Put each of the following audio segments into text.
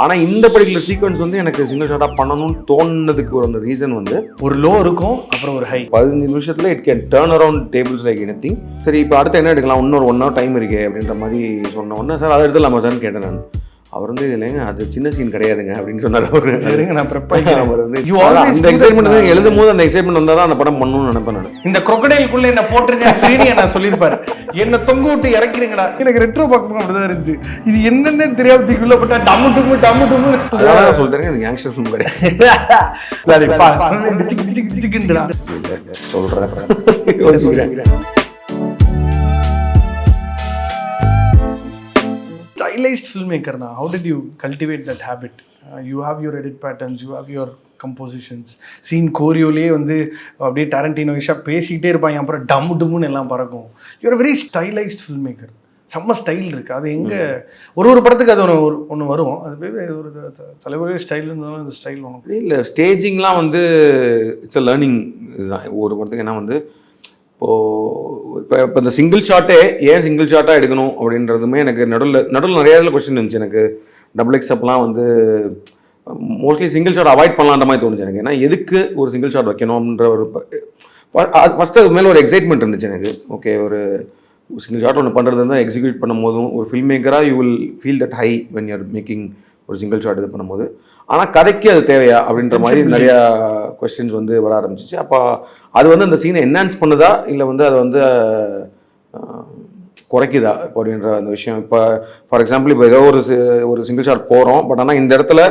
ஆனால் இந்த particular sequence வந்து எனக்கு சிங்கிள் ஷாட்டாக பண்ணணும்னு தோணுனதுக்கு ஒரு ரீசன் வந்து ஒரு லோ இருக்கும் அப்புறம் ஒரு ஹை 15 நிமிஷத்தில் it can turn around tables like anything. சரி இப்போ அடுத்து என்ன எடுக்கலாம், இன்னொரு 1 hour டைம் இருக்கே அப்படின்ற மாதிரி சொன்ன உடனே சார் அதை எடுத்துலாமா சார்னு கேட்டேன் நான். அவர் வந்து இல்லைங்க அது சின்ன சீன் கிடையாதுங்க அப்படின்னு சொன்னார். அவர் அந்த எக்ஸைட்மெண்ட் வந்து எழுதும் போது அந்த எக்ஸைட்மெண்ட் வந்தால் தான் அந்த படம் பண்ணணும்னு நினைப்பேன் நான். இந்த crocodileக்குள்ள என்ன போட்டுருங்க நான் சொல்லியிருப்பாரு, என்ன தொங்க விட்டு இறக்கிறீங்களா. எனக்கு ரெட்ரோ பார்க்கணும் அப்படிதான் இருந்துச்சு. இது என்னன்னு தெரியாம தீக்குள்ள போட்டா டம்மு டும்மு டம்மு டும்மு அதான் சொல்றேன். எனக்கு யங்ஸ்டர் ஃபிலிம் கிடையாது சொல்றேன் யோசிக்கிறேன். Stylized filmmaker now, how did you cultivate that habit? You have your edit patterns, you have your compositions. Scene choreoலயே வந்து அப்படியே டாரண்டினோயிஷா பேசிக்கிட்டே இருப்பாங்க, அப்புறம் டம் டும்னு எல்லாம் பறக்கும். You are a very stylized filmmaker. செம்ம ஸ்டைல் இருக்கு. அது எங்க ஒரு படத்துக்கு அது ஒன்று வரும், அது ஒரு தலைவரே ஸ்டைல் இருந்தாலும் அந்த ஸ்டைல் ஒன்று இல்லை. ஸ்டேஜிங்லாம் வந்து இட்ஸ் அ லேர்னிங் இதுதான் ஒரு படத்துக்கு. ஏன்னா வந்து இப்போ இந்த சிங்கிள் ஷாட்டே ஏன் சிங்கிள் ஷாட்டாக எடுக்கணும் அப்படின்றதுமே எனக்கு நடுவில் நிறைய இதில் கொஸ்டின் இருந்துச்சு எனக்கு. டபுள் எக்ஸ்அப்லாம் வந்து மோஸ்ட்லி சிங்கிள் ஷாட் அவாய்ட் பண்ணலான்ற மாதிரி தோணுச்சு எனக்கு. ஏன்னா எதுக்கு ஒரு சிங்கிள் ஷாட் வைக்கணும்ன்ற ஒரு ஃபஸ்ட்டு அது மேலே ஒரு எக்ஸைட்மெண்ட் இருந்துச்சு எனக்கு. ஓகே, ஒரு சிங்கிள் ஷாட் ஒன்று பண்ணுறது தான் எக்ஸிக்யூட் பண்ணும் போதும் ஒரு ஃபில்ம் மேக்கராக you will feel that high when you're making ஒரு சிங்கிள் ஷாட் இது பண்ணும்போது. ஆனால் கதைக்கு அது தேவையா அப்படின்ற மாதிரி நிறையா கொஸ்டின்ஸ் வந்து வர ஆரம்பிச்சிச்சு. அப்போ அது வந்து அந்த சீனை என்ஹான்ஸ் பண்ணுதா இல்லை வந்து அதை வந்து குறைக்குதா அப்படின்ற அந்த விஷயம். இப்போ ஃபார் எக்ஸாம்பிள் இப்போ ஏதோ ஒரு சிங்கிள் ஷாட் போகிறோம், பட் ஆனால் இந்த இடத்துல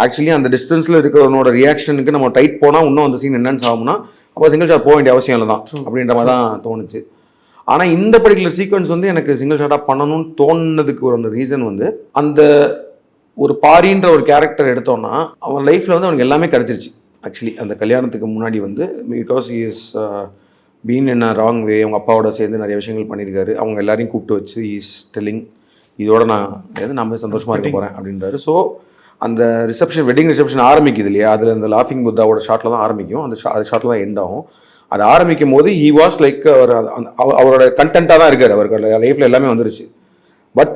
ஆக்சுவலி அந்த டிஸ்டன்ஸில் இருக்கிறவனோட ரியாக்ஷனுக்கு நம்ம டைட் போனால் இன்னும் அந்த சீன் என்ஹான்ஸ் ஆகும்னா அப்போ சிங்கிள் ஷாட் போக வேண்டிய அவசியம் இல்லை தான் அப்படின்ற மாதிரி தான் தோணுச்சு. ஆனால் இந்த பர்டிகுலர் சீக்வன்ஸ் வந்து எனக்கு சிங்கிள் ஷாட்டாக பண்ணணும்னு தோணுனதுக்கு ஒரு ரீசன் வந்து அந்த ஒரு பாரின்ற ஒரு கேரக்டர் எடுத்தோன்னா அவன் லைஃப்பில் வந்து அவனுக்கு எல்லாமே கிடச்சிருச்சு. ஆக்சுவலி அந்த கல்யாணத்துக்கு முன்னாடி வந்து because he is been in a wrong வே, அவங்க அப்பாவோட சேர்ந்து நிறைய விஷயங்கள் பண்ணியிருக்காரு. அவங்க எல்லாரையும் கூப்பிட்டு வச்சு இஸ் டெல்லிங் இதோட நான் சந்தோஷமாக இருக்க போகிறேன் அப்படின்றாரு. ஸோ அந்த ரிசப்ஷன் வெட்டிங் ரிசப்ஷன் ஆரம்பிக்குது இல்லையா, அதில் அந்த லாஃபிங் புத்தாவோட ஷாட்டில் தான் ஆரம்பிக்கும். அந்த ஷாட்டில் தான் எண்ட் ஆகும். அது ஆரம்பிக்கும் போது ஹி வாஸ் லைக் அவரோட கண்டென்ட்டாக தான் இருக்கார். அவருக்கு லைஃப்பில் எல்லாமே வந்துருச்சு. பட்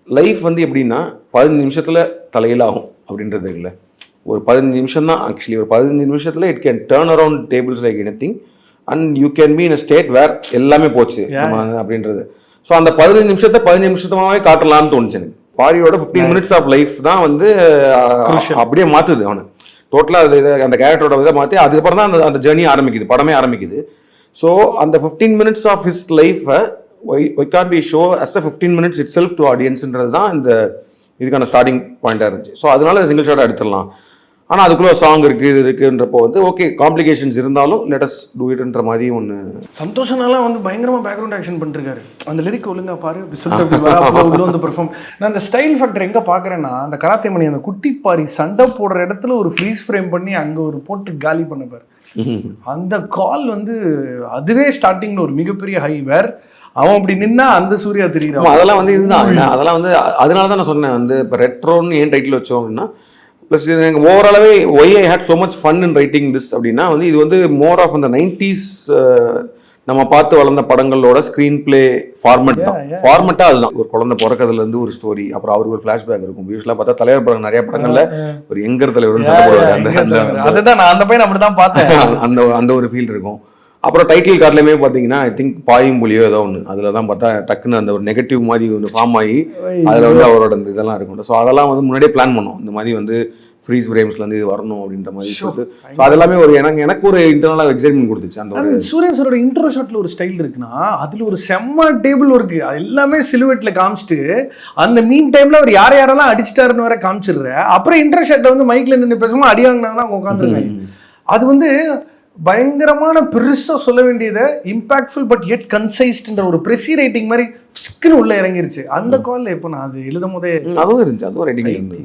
லைஃப் வந்து எப்படின்னா 15 நிமிஷத்தில் தலையிலாகும் அப்படின்றது இல்லை. ஒரு 15 நிமிஷம் தான் ஆக்சுவலி. ஒரு 15 நிமிஷத்தில் it can turn around tables like anything and you can be in a state where எல்லாமே போச்சு அப்படின்றது. ஸோ அந்த 15 நிமிஷத்தை 15 நிமிஷமாவே காட்டலாம்னு தோணுச்சு எனக்கு. பாரியோட 15 மினிட்ஸ் ஆஃப் லைஃப் தான் வந்து அப்படியே மாற்றுது அவனை டோட்டலாக. அது அந்த கேரக்டரோட இதை மாற்றி அதுக்கப்புறம் தான் அந்த ஜேர்னி ஆரம்பிக்குது, படமே ஆரம்பிக்குது. ஸோ அந்த 15 மினிட்ஸ் ஆஃப் ஹிஸ் லைஃபை why can't we show as a 15 minutes itself to audienceன்றது தான் இந்த இதுக்கான ஸ்டார்டிங் பாயிண்டாக இருந்துச்சு. ஸோ அதனால சிங்கிள் ஷாட்டாக எடுத்துடலாம். ஆனால் அதுக்குள்ளே சாங் இருக்குது இது இருக்குன்றப்போ வந்து ஓகே காம்ப்ளிகேஷன்ஸ் இருந்தாலும் லெட் அஸ் டூ இட்ன்ற மாதிரி ஒன்று. சந்தோஷனாலாம் வந்து பயங்கரமாக பேக்ரவுண்ட் ஆக்ஷன் பண்ணிருக்காரு. அந்த லிரிக் ஒழுங்கா பாரு அப்படி சொல்லிட்டு வந்து பெர்ஃபார்ம். நான் அந்த ஸ்டைல் ஃபேக்டர் எங்கே பார்க்குறேன்னா அந்த கராத்தே மணி அந்த குட்டி பாரி சண்டை போடுற இடத்துல ஒரு ஃப்ரீஸ் ஃப்ரேம் பண்ணி அங்கே ஒரு போட்டு காலி பண்ணப்பார். அந்த கால் வந்து அதுவே ஸ்டார்டிங்கில் ஒரு மிகப்பெரிய ஹை வேர் அவன் அப்படி நின்னா அந்த சூர்யா தெரியும். அதெல்லாம் வந்து இதுதான். அதெல்லாம் வந்து அதனால தான் நான் சொன்னேன் வந்து இப்போ ரெட்ரோன்னு ஏன் டைட்டில் வச்சோம் அப்படின்னா ப்ளஸ் இது எனக்கு ஓவராலாகவே why I had so much fun in writing this அப்படின்னா வந்து இது வந்து மோர் ஆஃப் அந்த 90s நம்ம பார்த்து வளர்ந்த படங்களோட ஸ்க்ரீன் பிளே ஃபார்மெட் தான். ஃபார்மெட்டாக அதுதான். ஒரு குழந்தை பிறக்கிறதுலேருந்து ஒரு ஸ்டோரி, அப்புறம் அவருக்கு ஒரு ஃப்ளாஷ்பேக் இருக்கும். யூஸ்வலாக பார்த்தா தலைவர் படம் நிறைய படங்களில் ஒரு எங்கர் தலைவர் சண்டை போடுவார். அதுதான் நான் அந்த பையன் அப்படி தான் பார்த்தேன். அந்த ஒரு ஃபீல் இருக்கும். அப்புறம் டைட்டில் கார்ட்லையுமே பார்த்தீங்கன்னா ஐ திங்க் பாயும் புலியோ ஏதோ ஒன்று அதில் தான் பார்த்தா டக்குன்னு அந்த ஒரு நெகட்டிவ் மாதிரி ஒன்று ஃபார்ம் ஆகி அதில் வந்து அவரோட அந்த இதெல்லாம் இருக்கும். ஸோ அதெல்லாம் வந்து முன்னாடியே பிளான் பண்ணோம் இந்த மாதிரி வந்து ஃப்ரீஸ் ஃப்ரேம்ஸ்லேருந்து இது வரணும் அப்படின்ற மாதிரி சொல்லிட்டு. ஸோ அதெல்லாமே ஒரு எனக்கு ஒரு இன்டர்னலாக எக்ஸைட்மெண்ட் கொடுத்துச்சு. அந்த ஒரு சூர்யா சாரோட இன்ட்ரோ ஷாட்டில் ஒரு ஸ்டைல் இருக்குன்னா அதில் ஒரு செம்ம டேபிள் இருக்கு. அது எல்லாமே சிலுவேட்டில் காமிச்சிட்டு அந்த மீன் டைமில் அவர் யாரெல்லாம் அடிச்சிட்டாருன்னு வர காமிச்சிடுற. அப்புறம் இன்ட்ரோ ஷாட்டில் வந்து மைக்கில் நின்று பேசும்போது அடி வாங்கினாங்கன்னா அவங்க உட்காந்துருக்காங்க. அது வந்து பயங்கரமான பெருசா சொல்ல வேண்டியதை இம்பாக்ட்ஃபுல் பட் எட் கன்சைஸ்ட்ன்ற ஒரு ப்ரெசி ரைட்டிங் மாதிரி ஸ்கின் உள்ள இறங்கிருச்சு. அந்த காலில் எப்போ நான் அது எழுதும் போதே அதுவும் இருந்துச்சு. அதுவும் ரைட்டிங் இருந்தது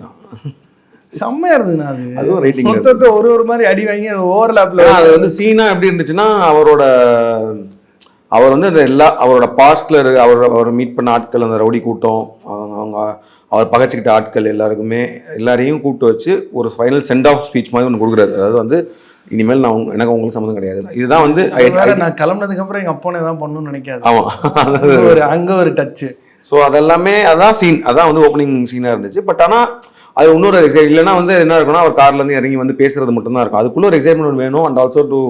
செம்மையா இருந்ததுண்ணா. அதுவும் ரைட்டிங் மொத்தத்தை ஒரு மாதிரி அடி வாங்கி அது ஓவர்லாப்ல அது வந்து சீனா எப்படி இருந்துச்சுன்னா அவர் வந்து அந்த அவரோட பாஸ்ட்ல அவர் மீட் பண்ண ஆட்கள், அந்த ரவுடி கூட்டம், அவங்க அவர் பகச்சிக்கிட்ட ஆட்கள் எல்லாரையும் கூப்பிட்டு வச்சு ஒரு ஃபைனல் சென்ட் ஆஃப் ஸ்பீச் மாதிரி ஒன்று கொடுக்குறாரு. அதாவது வந்து இனிமேல் எனக்கு உங்களுக்கு சம்மந்தம் கிடையாது. இதுதான் வந்து நான் கிளம்புனதுக்கு அப்புறம் எங்க அப்பா தான் பண்ணணும்னு நினைக்காது. ஆமா, அங்க ஒரு டச். ஸோ அதெல்லாமே அதான் சீன், அதான் வந்து ஓப்பனிங் சீனாக இருந்துச்சு. பட் ஆனால் அது இன்னொரு எக்ஸைட் இல்லைன்னா வந்து என்ன இருக்குன்னா அவர் கார்லேருந்து இறங்கி வந்து பேசுறது மட்டும்தான் இருக்கும். அதுக்குள்ள ஒரு எக்ஸைட்மெண்ட் வேணும். And also to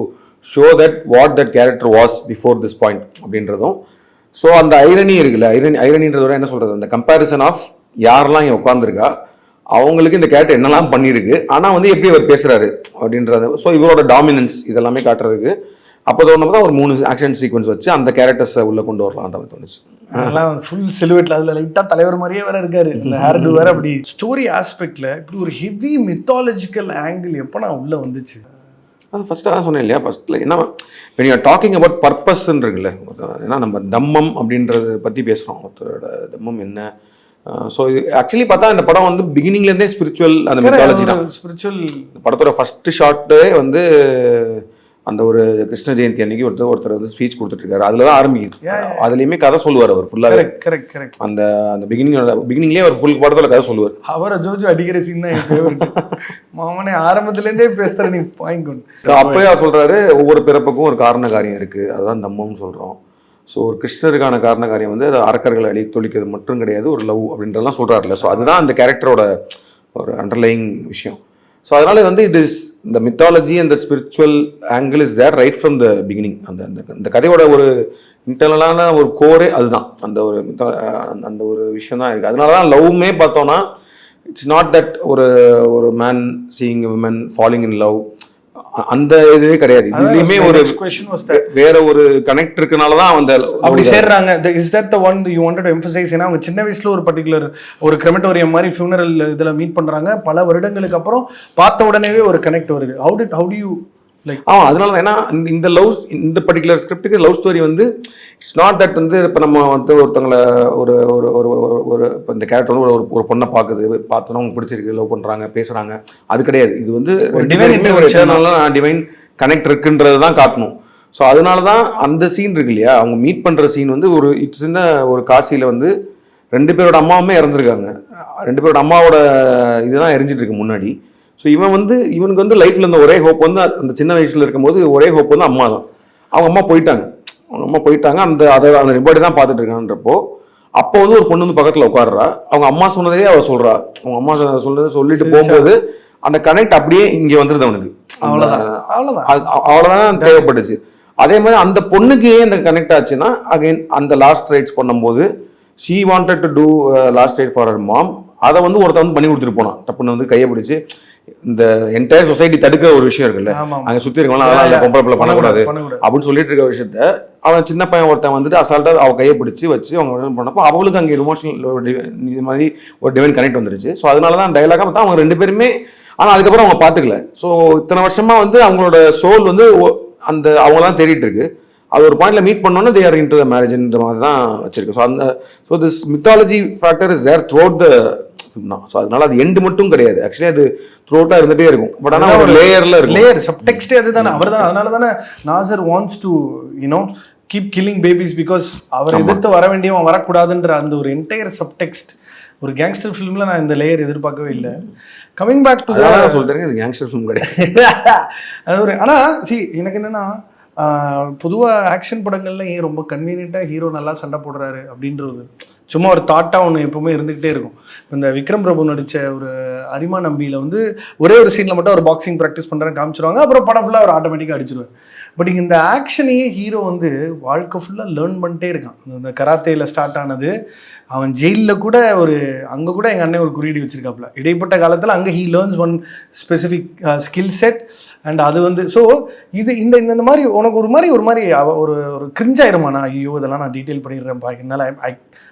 show that what that character was before this point அப்படின்றதும். ஸோ அந்த ஐரணி இருக்குல்ல, ஐரணின்றதோட என்ன சொல்றது, அந்த கம்பேரிசன் ஆஃப் யாரெல்லாம் இங்கே உட்காந்துருக்கா, அவங்களுக்கு இந்த கேரக்டர் என்னெல்லாம் பண்ணியிருக்கு, ஆனால் வந்து எப்படி அவர் பேசுறாரு அப்படின்றது. ஸோ இவரோட டாமினன்ஸ் இதெல்லாமே காட்டுறதுக்கு அப்போ தோணும் தான் ஒரு 3 ஆக்ஷன் சீக்வன்ஸ் வச்சு அந்த கேரக்டர்ஸை உள்ள கொண்டு வரலான்ற தோணுச்சு. அதெல்லாம் ஃபுல் சிலுவேட்ல அதில் லைட்டாக தலைவர் மாதிரியே வேற இருக்காரு, இந்த ஹேர் டூ வேற. அப்படி ஸ்டோரி ஆஸ்பெக்ட்ல இப்படி ஒரு ஹெவி மித்தாலஜிக்கல் ஆங்கிள் எப்போ நான் உள்ள வந்துச்சு? அது ஃபர்ஸ்ட் அதான் சொன்னேன் இல்லையா, ஃபர்ஸ்ட்ல என்ன when you are talking about பர்பஸ்ன்னு இருக்குல்ல, ஏன்னா நம்ம தம்மம் அப்படின்றத பற்றி பேசுகிறோம், ஒருத்தரோட தம்மம் என்ன. ஸோ இது ஆக்சுவலி பார்த்தா இந்த படம் வந்து பிகினிங்லேருந்தே ஸ்பிரிச்சுவல் அந்த மித்தாலஜி தான். ஸ்பிரிச்சுவல் படத்தோட ஃபர்ஸ்ட் ஷாட்டே வந்து அந்த ஒரு கிருஷ்ண ஜெயந்தி அன்னைக்கு ஒருத்தர் வந்து ஸ்பீச் கொடுத்துட்டு இருக்காரு, அதுல தான் ஆரம்பிக்குது. அதுலயுமே கதை சொல்லுவார் அவர் ஃபுல்லாவே. கரெக்ட். அந்த அந்த பிகினிங்லேயே அவர் ஃபுல் படத்துல கதை சொல்லுவார். அவரை ஜோஜோ அடிக்கிற சீன் தான் என் ஃபேவரட். மாமனே ஆரம்பத்துலேருந்தே பேசுற நீ வாங்கிக்கொண்டு. அப்பயே அவர் சொல்றாரு, ஒவ்வொரு பிறப்புக்கும் ஒரு காரண காரியம் இருக்கு, அதுதான் தம்மம்னு சொல்றோம். ஸோ ஒரு கிருஷ்ணருக்கான காரண காரியம் வந்து அது அரக்கர்களை அழித்தொழிக்கிறது மட்டும் கிடையாது, ஒரு லவ் அப்படின்றலாம் சொல்றாருல்ல. ஸோ அதுதான் அந்த கேரக்டரோட ஒரு அண்டர்லைங் விஷயம். ஸோ அதனால வந்து இட் இஸ் இந்த mythology and the spiritual angle is there right from the beginning. அந்த கதையோட ஒரு இன்டர்னலான ஒரு கோரே அதுதான், அந்த ஒரு விஷயம் தான் இருக்குது. அதனால தான் லவ்வுமே பார்த்தோன்னா இட்ஸ் நாட் தட் ஒரு man seeing women falling in love, அந்த இதுவே கிடையாது. இதுலயுமே ஒரு வேற ஒரு கனெக்ட் இருக்கனால தான் அந்த அப்படி சேர்றாங்க. Is that the one you wanted to emphasise? ஏன்னா அவங்க சின்ன வயசுல ஒரு பர்டிகுலர் ஒரு கிரெமட்டோரியம் மாதிரி ஃபியூனரல் இதுல மீட் பண்றாங்க, பல வருடங்களுக்கு அப்புறம் பார்த்த உடனேவே ஒரு கனெக்ட் வருது. How do you like? அதனால ஏன்னா இந்த பர்டிகுலர் ஸ்கிரிப்டுக்கு லவ் ஸ்டோரி வந்து இட்ஸ் நாட் தட் வந்து இப்போ நம்ம வந்து ஒருத்தவங்களை ஒரு ஒரு ஒரு ஒரு இப்போ இந்த கேரக்டர் வந்து ஒரு பொண்ணை பார்த்தோன்னா அவங்க பிடிச்சிருக்கு, லவ் பண்ணுறாங்க, பேசுகிறாங்க, அது கிடையாது. இது வந்து டிவைன் கனெக்ட் இருக்குன்றது தான் காட்டணும். ஸோ அதனால தான் அந்த சீன் இருக்கு இல்லையா, அவங்க மீட் பண்ணுற சீன் வந்து ஒரு சின்ன ஒரு காசியில் வந்து 2 பேரோட அம்மாவுமே இறந்துருக்காங்க. 2 பேரோட அம்மாவோட இதுதான் எரிஞ்சிட்டு இருக்கு முன்னாடி. ஸோ இவனுக்கு வந்து லைஃப்ல இருந்த ஒரே ஹோப் வந்து அந்த சின்ன வயசுல இருக்கும்போது ஒரே ஹோப் வந்து அம்மா தான். அவங்க அம்மா போயிட்டாங்க. அந்த ரிபாடி தான் பார்த்துட்டு இருக்கான்றப்போ அப்போ வந்து ஒரு பொண்ணு வந்து பக்கத்தில் உட்காடுறா, அவங்க அம்மா சொன்னதே அவள் சொல்றா. அவங்க அம்மா சொல்லிட்டு போகும்போது அந்த கனெக்ட் அப்படியே இங்கே வந்துருது அவனுக்கு. அவ்வளோதான் தேவைப்பட்டுச்சு. அதே மாதிரி அந்த பொண்ணுக்கு ஏன் இந்த கனெக்ட் ஆச்சுன்னா, அகைன் அந்த லாஸ்ட் ரைட்ஸ் பண்ணும்போது she wanted to do last ride for her mom. அதை வந்து ஒருத்தன் வந்து பண்ணி கொடுத்துட்டு போனான், தப்புன்னு வந்து கையை பிடிச்சி. இந்த என்டையர் சொசைட்டி தடுக்கிற ஒரு விஷயம் இருக்குல்ல, அங்கே சுற்றி இருக்கலாம், அதெல்லாம் பொம்பளை பிள்ளை பண்ணக்கூடாது அப்படின்னு சொல்லிட்டு இருக்க விஷயத்த அவன் சின்ன பையன் ஒருத்தன் வந்துட்டு அசால்ட்டா அவ கையை பிடிச்சி வச்சு அவங்க பண்ணப்போ அவளுக்கு அங்கே எமோஷனல் இது மாதிரி ஒரு டிவைன் கனெக்ட் வந்துருச்சு. ஸோ அதனாலதான் டைலாக பார்த்தா அவங்க 2 பேருமே, ஆனால் அதுக்கப்புறம் அவங்க பார்த்துக்கல. ஸோ இத்தனை வருஷமா வந்து அவங்களோட சோல் வந்து அந்த அவங்களாம் தேடிட்டு இருக்கு. அது ஒரு பாயிண்ட்ல மீட் பண்ணோன்னா தே ஆர் இன்டு த மேரேஜ்ன்ற மாதிரி தான் வச்சிருக்கு. So this mythology factor is there throughout the film தான். ஸோ அதனால அது எண்டு மட்டும் கிடையாது, ஆக்சுவலி அது த்ரூ அவுட்டா இருந்துட்டே இருக்கும். பட் ஆனால் ஒரு லேயர்ல இருக்கும், லேயர் சப்டெக்ஸ்டே அதுதானே. அவர் தான், அதனால தானே Nasser wants to keep killing babies because அவர் எதிர்த்து வர வேண்டியவன் வரக்கூடாதுன்ற அந்த ஒரு என்டையர் சப்டெக்ஸ்ட். ஒரு கேங்ஸ்டர் ஃபிலிம்ல நான் இந்த லேயர் எதிர்பார்க்கவே இல்லை. கமிங் பேக் டு சொல்றேன், இது கேங்ஸ்டர் ஃபிலிம் கிடையாது. அது ஒரு ஆனால் எனக்கு என்னன்னா, பொதுவாக ஆக்ஷன் படங்கள்ல ஏன் ரொம்ப கன்வீனியன்ட்டாக ஹீரோ நல்லா சண்டை போடுறாரு அப்படின்றது சும்மா ஒரு தாட்டாக ஒன்று எப்பவுமே இருந்துகிட்டே இருக்கும். இந்த விக்ரம் பிரபு நடித்த ஒரு அரிமா நம்பியில் வந்து ஒரே ஒரு சீனில் மட்டும் ஒரு பாக்ஸிங் ப்ராக்டிஸ் பண்ணுறேன் காமிச்சிருவாங்க, அப்புறம் படம் ஃபுல்லாக அவர் ஆட்டோமேட்டிக்காக அடிச்சிருவார். பட் இந்த ஆக்ஷனையே ஹீரோ வந்து வாழ்க்கை ஃபுல்லாக லேர்ன் பண்ணிட்டே இருக்கான். இந்த கராத்தேயில் ஸ்டார்ட் ஆனது, அவன் ஜெயிலில் கூட அங்கே கூட எங்கள் அண்ணன் ஒரு குறியீடு வச்சிருக்காப்புல. இடைப்பட்ட காலத்தில் அங்கே he learns one specific skill set. And அது வந்து ஸோ இந்த மாதிரி உனக்கு ஒரு மாதிரி ஒரு கிரிஞ்சாயிருமா, நான் ஐயோ இதெல்லாம் நான் டீட்டெயில் பண்ணிடுறேன் பாக்கினால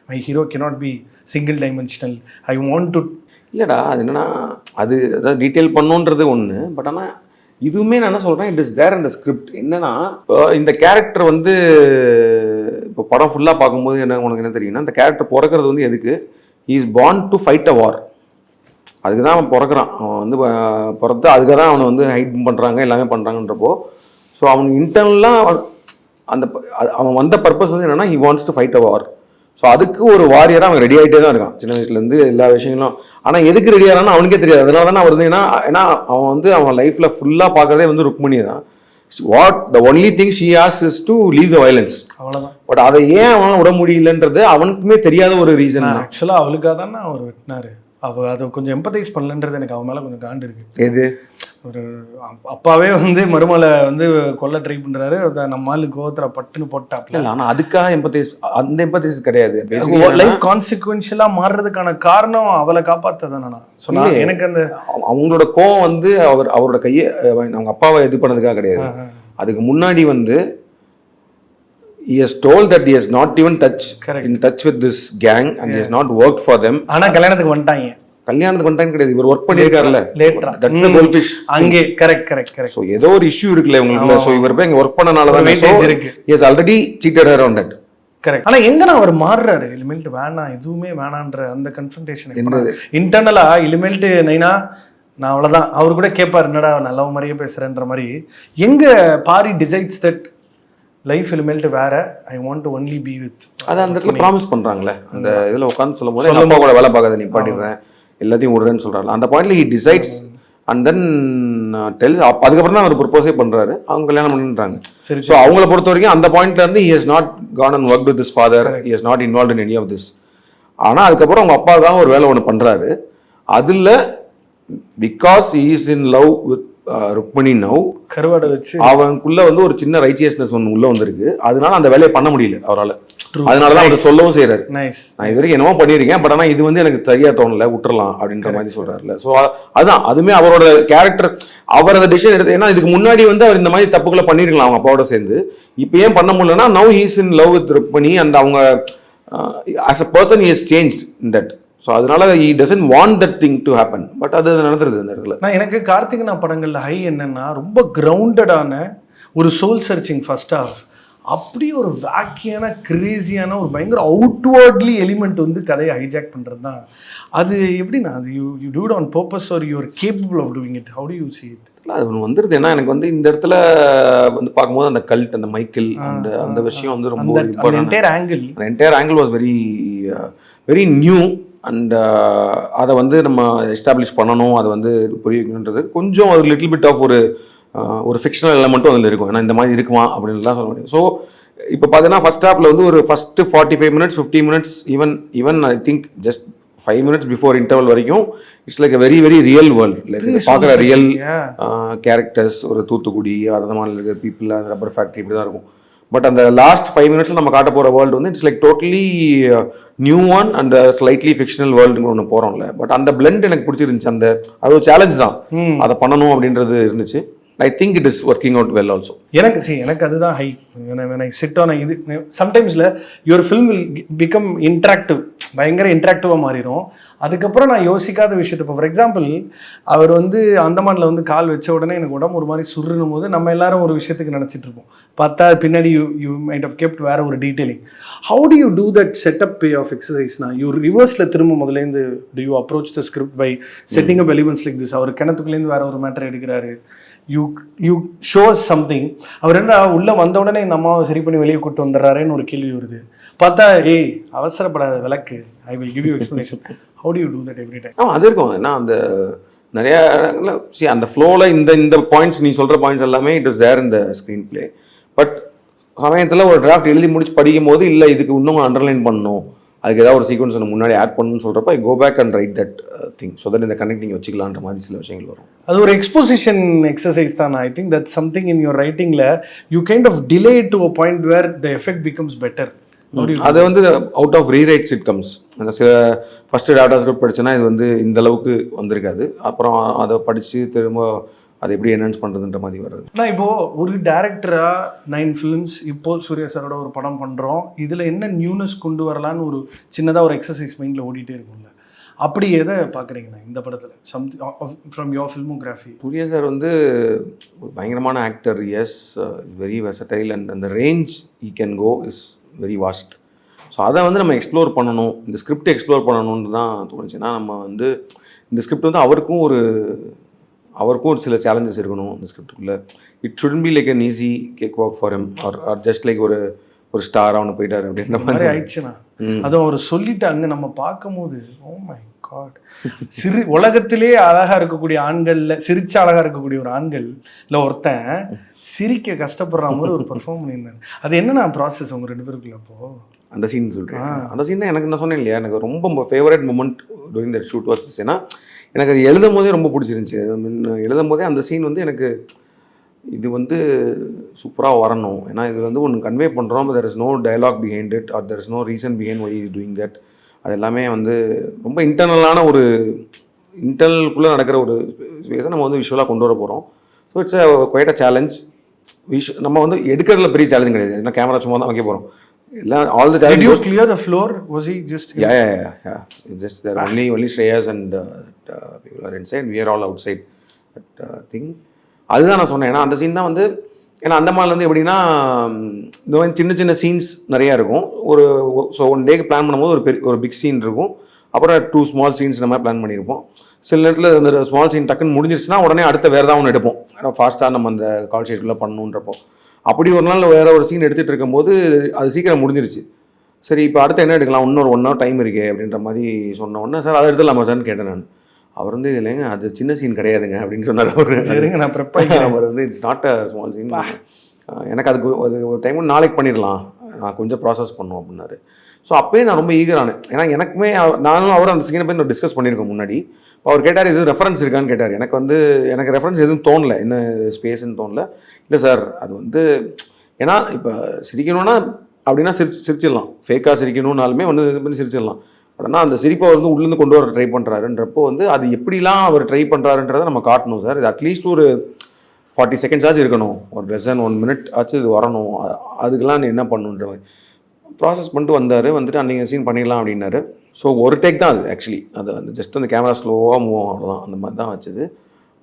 my hero cannot be single dimensional, I want to. இல்லைடா, அது என்னன்னா அது அதாவது டீட்டெயில் பண்ணுன்றது ஒன்று. பட் ஆனால் இதுவுமே நான் என்ன சொல்கிறேன், இட் இஸ் தேர் இந்த ஸ்கிரிப்ட். என்னன்னா இந்த கேரக்டர் வந்து இப்போ படம் ஃபுல்லாக பார்க்கும்போது உனக்கு என்ன தெரியும்னா, இந்த கேரக்டர் பிறக்கிறது வந்து எதுக்கு, he is born to fight a war. அதுக்கு தான் அவன் பிறக்கிறான். அவன் வந்து பிறத்து அதுக்கு தான் அவனை வந்து ஹைட் பண்ணுறாங்க, எல்லாமே பண்ணுறாங்கன்றப்போ. ஸோ அவனுக்கு இன்டர்னலாக அவன் வந்த பர்பஸ் வந்து என்னன்னா, he wants to fight a war. So அதுக்கு ஒரு வாரியராக அவன் ரெடி ஆகிட்டே தான் இருக்கான் சின்ன வயசுலேருந்து எல்லா விஷயங்களும். ஆனால் எதுக்கு ரெடி ஆகிறான்னு அவனுக்கே தெரியாது. அதனால தானே அவர் வந்து ஏன்னா அவன் வந்து அவன் லைஃப்பில் ஃபுல்லாக பார்க்கறதே வந்து ருக்மணியை தான். What the only thing she asks is to leave the violence, அவ்வளோதான். பட் அதை ஏன் அவன் விட முடியலன்றது அவனுக்குமே தெரியாத ஒரு ரீசன். ஆக்சுவலாக அவளுக்காக தானே அவர் வெட்டினாரு. அதை கொஞ்சம் எம்பத்தைஸ் பண்ணலன்றது எனக்கு அவன் மேலே கொஞ்சம் காண்டு இருக்கு. எது ஒரு அப்பாவே வந்து மருமலை வந்து கொல்ல ட்ரை பண்றாரு, அதை நம்ம ஆளு கோவத்துல பட்டுன்னு போட்டாப்ல. ஆனால் அதுக்காக எம்பத்தைஸ், அந்த எம்பத்தைஸ் கிடையாது. லைஃப் கான்சிக்வென்ஷியலா மாறுறதுக்கான காரணம் அவளை காப்பாத்ததானா சொன்னா. எனக்கு அந்த அவங்களோட கோவம் வந்து அவரோட கையை அவங்க அப்பாவை இது பண்ணதுக்காக கிடையாது. அதுக்கு முன்னாடி வந்து he has told that he has not even in touch with this gang and he has not worked for them. ஆனா கல்யாணத்துக்கு வந்துட்டாங்க. கல்யாணத்துக்கு வந்துட்டாங்க கிடையாது, இவர் ஒர்க் பண்ணியிருக்காருல்ல, that's the goldfish அங்கே. கரெக்ட். ஸோ ஏதோ ஒரு இஷ்யூ இருக்குல்ல உங்களுக்கு. ஸோ இவர் போய் இங்கே ஒர்க் பண்ணனால தான் he has already cheated her on that. Correct. ஆனா எங்க அவர் மாறுறாரு, இனிமேல்ட்டு வேணாம் எதுவுமே வேணான்ற அந்த கன்ஃபரன்டேஷன் இன்டர்னலா இனிமேல்ட்டு நைனா நான் அவ்வளவுதான். அவர் கூட கேட்பாரு என்னடா நல்ல மாதிரியே பேசுறேன்ற மாதிரி. எங்க பாரி டிசைட்ஸ் தட் லைஃப் இனிமேல்ட்டு வேற, ஐ want to only be with. அதை அந்த இடத்துல ப்ராமிஸ் பண்றாங்களே, அந்த இதில் உட்காந்து சொல்லும் போது அப்பா கூட வேலை பார்க்காத நீ பாட்டிடுறேன் எல்லாத்தையும் விடுறேன்னு சொல்றாரு. அந்த பாயிண்ட்ல ஹி டிசைட்ஸ் அண்ட் தென் டெல்ஸ். அதுக்கப்புறம் தான் அவர் ப்ரொபோஸே பண்றாரு, அவங்க கல்யாணம் பண்ணுறாங்க. ஸோ அவங்கள பொறுத்த வரைக்கும் அந்த பாயிண்ட்ல இருந்து he has not gone and worked with his father, he has not involved in any of this. ஆனா அதுக்கப்புறம் அவங்க அப்பாவுக்காக ஒரு வேலை ஒன்று பண்றாரு. அதுல because he is in love with Rukmini now, கருவாடை வச்சு அவனுக்குள்ள வந்து ஒரு சின்ன ரைச்சியஸ்னஸ் ஒன்று உள்ள வந்திருக்கு. அதனால அந்த வேலையை பண்ண முடியல அவரால். அதனாலதான் அவர் சொல்லவும் செய்யறாரு, நான் இது வரைக்கும் என்னவோ பண்ணிருக்கேன், பட் ஆனா இது வந்து எனக்கு சரியா தோணல, விட்டுறலாம் அப்படின்ற மாதிரி சொல்றாருல. ஸோ அதுதான் அதுமே அவரோட கேரக்டர், அவர் அந்த டிசிஷன் எடுத்து. ஏன்னா இதுக்கு முன்னாடி வந்து அவர் இந்த மாதிரி தப்புக்களை பண்ணிருக்கலாம் அவங்க அப்பாவோட சேர்ந்து. இப்போ ஏன் பண்ண முடியலன்னா now he is in love with Rukmini and அவங்க as a person he has changed in that. So அதனால he doesn't want that thing to happen. But அது நடந்துருது அந்த இடத்துல. நான் எனக்கு கார்த்திக் படங்கள்ல ஹை என்னன்னா ரொம்ப கிரவுண்டடான ஒரு சோல் சர்ச்சிங் ஃபர்ஸ்ட் ஹாஃப், அப்படி ஒரு வேக்கியான கிரேசியான ஒரு பயங்கர அவுட்வர்ட்லி எலிமெண்ட் வந்து கதையை ஹைஜாக் பண்ணுறது தான். அது எப்படின்னா அது you do it on purpose or you are capable of doing it, how do you see it? அது ஒன்று வந்துருது. ஏன்னா எனக்கு வந்து இந்த இடத்துல வந்து பார்க்கும்போது அந்த கல்ட், அந்த மைக்கேல், அந்த அந்த விஷயம் வந்து ரொம்ப என்டையர் ஆங்கிள், அந்த entire angle was very very new. And அதை வந்து நம்ம எஸ்டாப்ளிஷ் பண்ணணும், அதை வந்து புரியணுன்றது கொஞ்சம் ஒரு லிட்டில் பிட் ஆஃப் ஒரு ஃபிக்ஷனல் எலமெண்ட்டும் அதில் இருக்கும். ஏன்னா இந்த மாதிரி இருக்குமா அப்படின்னு தான் சொல்ல முடியும். ஸோ இப்போ பார்த்தீங்கன்னா ஃபர்ஸ்ட் ஹாஃபில் வந்து ஒரு first 45 minutes 50 minutes even I think just 5 minutes before interval வரைக்கும் it's like very very real world. Like பார்க்குற ரியல் கேரக்டர்ஸ், ஒரு தூத்துக்குடி அந்த மாதிரி இருக்கிற பீப்புள், அந்த ரப்பர் ஃபேக்ட்ரி இப்படி தான் இருக்கும். பட் அந்த லாஸ்ட் 5 minutesல நம்ம காட்ட போகிற வேர்ல்டு வந்து it's like totally new one and slightly fictional வேர்ல்டுன்னு ஒன்று போகிறோம்ல. பட் அந்த பிளெண்ட் எனக்கு பிடிச்சிருந்துச்சு. அந்த அது ஒரு சேலஞ்ச் தான், அதை பண்ணணும் அப்படின்றது இருந்துச்சு. I think it is working out well also. எனக்கு அதுதான் high. when I sit on இது சம்டைம்ஸ்ல your film will become interactive, பயங்கர இன்ட்ராக்டிவாக மாறிடும். அதுக்கப்புறம் நான் யோசிக்காத விஷயத்தை, இப்போ ஃபார் எக்ஸாம்பிள் அவர் வந்து அந்தமானில் வந்து கால் வச்ச உடனே எனக்கு உடம்பு ஒரு மாதிரி சுருணும் போது நம்ம எல்லாரும் ஒரு விஷயத்துக்கு நினச்சிட்டு இருப்போம், பார்த்தா பின்னாடி யூ மைட் ஹவ் கெப்ட் வேற ஒரு detailing. How do you do that setup pay off எக்ஸசைஸ்னா யூ ரிவர்ஸில் திரும்ப முதலேருந்து do you approach the script by setting up elements like this? அவர் கிணத்துக்குள்ளேருந்து வேற ஒரு மேட்டர் எடுக்கிறாரு, யூ ஷோஸ் சம்திங். அவர் என்ன உள்ள வந்த உடனே இந்த அம்மாவை சரி பண்ணி வெளியே கூட்டு வந்துடுறாருன்னு ஒரு கேள்வி வருது. பார்த்தா ஏய் அவசரப்படாத விளக்கு, I will give you explanation. How do you do that every time? அது இருக்கும். ஏன்னா அந்த நிறைய அந்த ஃப்ளோவில் இந்த பாயிண்ட்ஸ் நீ சொல்கிற பாயிண்ட்ஸ் எல்லாமே இட் இஸ் தேர் இந்த ஸ்க்ரீன் பிளே. பட் சமயத்தில் ஒரு டிராஃப்ட் எழுதி முடிச்சு படிக்கும் போது இல்லை இதுக்கு இன்னும் அண்டர்லைன் பண்ணணும், அதுக்கு ஏதாவது ஒரு சீக்வன்ஸ் முன்னாடி ஆட் பண்ணணும்னு சொல்கிறப்ப I go back and write that thing so that இந்த கனெக்டிங் வச்சுக்கலான்ற மாதிரி சில விஷயங்கள் வரும். அது ஒரு எக்ஸ்போசிஷன் எக்ஸசைஸ் தான். I think that something in your ரைட்டிங்கில் you kind of delay to a point where the effect becomes better. அது வந்து out of rewrites it comes. அந்த சில ஃபர்ஸ்ட் டாட்டா ஸ்கிரிப்ட் படிச்சேன்னா இது வந்து இந்த அளவுக்கு வந்திருக்காது, அப்புறம் அதை படித்து திரும்ப அது எப்படி என்ஹான்ஸ் பண்ணுறதுன்ற மாதிரி வருது. ஆனால் இப்போது ஒரு டேரக்டராக 9 films இப்போது சூர்யா சாரோட ஒரு படம் பண்ணுறோம், இதில் என்ன நியூனஸ் கொண்டு வரலான்னு ஒரு சின்னதாக ஒரு எக்ஸசைஸ் மைண்டில் ஓடிட்டே இருக்கும்ல, அப்படி எதை பார்க்குறீங்கண்ணா இந்த படத்தில் something from your filmography? Suriya sir வந்து பயங்கரமான actor, is very versatile and அந்த range he can go is very vast. So அதை வந்து நம்ம எக்ஸ்ப்ளோர் பண்ணணும், இந்த ஸ்கிரிப்டை எக்ஸ்ப்ளோர் பண்ணணும்னு தான் தோணுச்சுன்னா, நம்ம வந்து இந்த ஸ்கிரிப்ட் வந்து அவருக்கும் ஒரு சில சேலஞ்சஸ் இருக்கணும் இந்த ஸ்கிரிப்டுக்குள்ளே. It shouldn't be like an easy cake walk for him or just like ஒரு ஸ்டார் அவனு போயிட்டாரு அப்படின்ற மாதிரி ஆயிடுச்சுன்னா. அதுவும் அவர் சொல்லிட்டாங்க நம்ம பார்க்கும்போது ஓ மை காட், உலகத்திலே அழகா இருக்கக்கூடிய ஆண்கள்ல சிரிச்ச அழகா இருக்கக்கூடிய ஒரு ஆண்கள் இல்லை ஒருத்தன் சிரிக்க கஷ்டப்படுற மாதிரி ஒரு பெர்ஃபார்ம் பண்ணியிருந்தாரு. அது என்னன்னா ப்ராசஸ் உங்க 2 பேருக்குள்ள? அப்போ அந்த சீன் சொல்கிறேன். அந்த சீன் தான் எனக்கு நான் சொன்னேன் இல்லையா, எனக்கு ரொம்ப favourite moment during that shoot was. ஏன்னா எனக்கு அது எழுதும் போதே ரொம்ப பிடிச்சிருந்துச்சி. எழுதும் போதே அந்த சீன் வந்து எனக்கு இது வந்து சூப்பராக வரணும். ஏன்னா இது வந்து ஒன்று கன்வே பண்ணுறோம், there is no dialogue behind it or there is no reason behind why is doing that. அது எல்லாமே வந்து ரொம்ப இன்டர்னலான ஒரு இன்டர்னலுக்குள்ளே நடக்கிற ஒரு ஸ்பேஸை நம்ம வந்து விஷுவலாக கொண்டு வர போகிறோம். So it's quite a challenge. நம்ம வந்து எடுக்கிறதுல பெரிய சேலஞ்ச் கிடையாது, ஏன்னா கேமரா சும்மா தான் வைக்க போகிறோம். எல்லாம் all the challenge. Did you clear the floor? Was he just yeah just there only Shreyas and people are inside, we are all outside that thing. அதுதான் நான் சொன்னேன். ஏன்னா அந்த சீன் தான் வந்து, ஏன்னா அந்த மாதிரிலேருந்து எப்படின்னா இந்த மாதிரி சின்ன சின்ன சீன்ஸ் நிறையா இருக்கும். ஒரு ஸோ ஒன் டேக்கு பிளான் பண்ணும்போது ஒரு பிக் சீன் இருக்கும், அப்புறம் 2 ஸ்மால் சீன்ஸ் நம்ம பிளான் பண்ணியிருப்போம். சில நேரத்தில் அந்த ஸ்மால் சீன் டக்குன்னு முடிஞ்சிருச்சுன்னா உடனே அடுத்த வேறு தான் ஒன்று எடுப்போம், ஏன்னா ஃபாஸ்ட்டாக நம்ம அந்த கால் ஷீட்டுக்குள்ளே பண்ணணுன்றப்போ. அப்படி ஒரு நாள் வேறு ஒரு சீன் எடுத்துகிட்டு இருக்கும்போது அது சீக்கிரம் முடிஞ்சிருச்சு. சரி இப்போ அடுத்து என்ன எடுக்கலாம், இன்னொரு 1 hour டைம் இருக்கே அப்படின்ற மாதிரி சொன்ன உடனே, சார் அதை எடுத்துடலாமா சார்னு கேட்டேன் நான். அவர் வந்து இல்லைங்க அது சின்ன சீன் கிடையாதுங்க அப்படின்னு சொன்னார். அவர் வந்து it's not a small scene, எனக்கு அதுக்கு ஒரு டைம் நாளைக்கு பண்ணிடலாம், நான் கொஞ்சம் ப்ராசஸ் பண்ணுவோம் அப்படின்னாரு. ஸோ அப்போயே நான் ரொம்ப ஈகரானேன். ஏன்னா எனக்குமே நானும் அவரும் அந்த சீனை போய் டிஸ்கஸ் பண்ணியிருக்கோம் முன்னாடி. அவர் கேட்டார் இது ரெஃபரன்ஸ் இருக்கான்னு கேட்டார். எனக்கு ரெஃபரன்ஸ் எதுவும் தோணலை, என்ன ஸ்பேஸ்ன்னு தோணலை. இல்லை சார் அது வந்து ஏன்னா இப்போ சிரிக்கணும்னா அப்படின்னா சிரிச்சிடலாம், ஃபேக்காக சிரிக்கணும்னாலுமே வந்து இது பண்ணி சிரிச்சிடலாம். பட் ஆனால் அந்த சிரிப்பை வந்து உள்ளேருந்து கொண்டு வர ட்ரை பண்ணுறாருன்றப்போ வந்து அது எப்படிலாம் அவர் ட்ரை பண்ணுறாருன்றதை நம்ம காட்டணும் சார். இது அட்லீஸ்ட் ஒரு 40 seconds ஆச்சு இருக்கணும், ஒரு லெஸ் than 1 minute ஆச்சு இது வரணும். அதுக்கெல்லாம் நீ என்ன பண்ணுன்ற மாதிரி ப்ராசஸ் பண்ணிட்டு வந்துட்டு அன்றைக்கி சீன் பண்ணிடலாம் அப்படின்னாரு. ஸோ ஒரு டேக் தான் அது ஆக்சுவலி, அது அந்த ஜஸ்ட் அந்த கேமரா ஸ்லோவாக மூவ் ஆகும் அவ்வளோதான், அந்த மாதிரி தான் வச்சுது.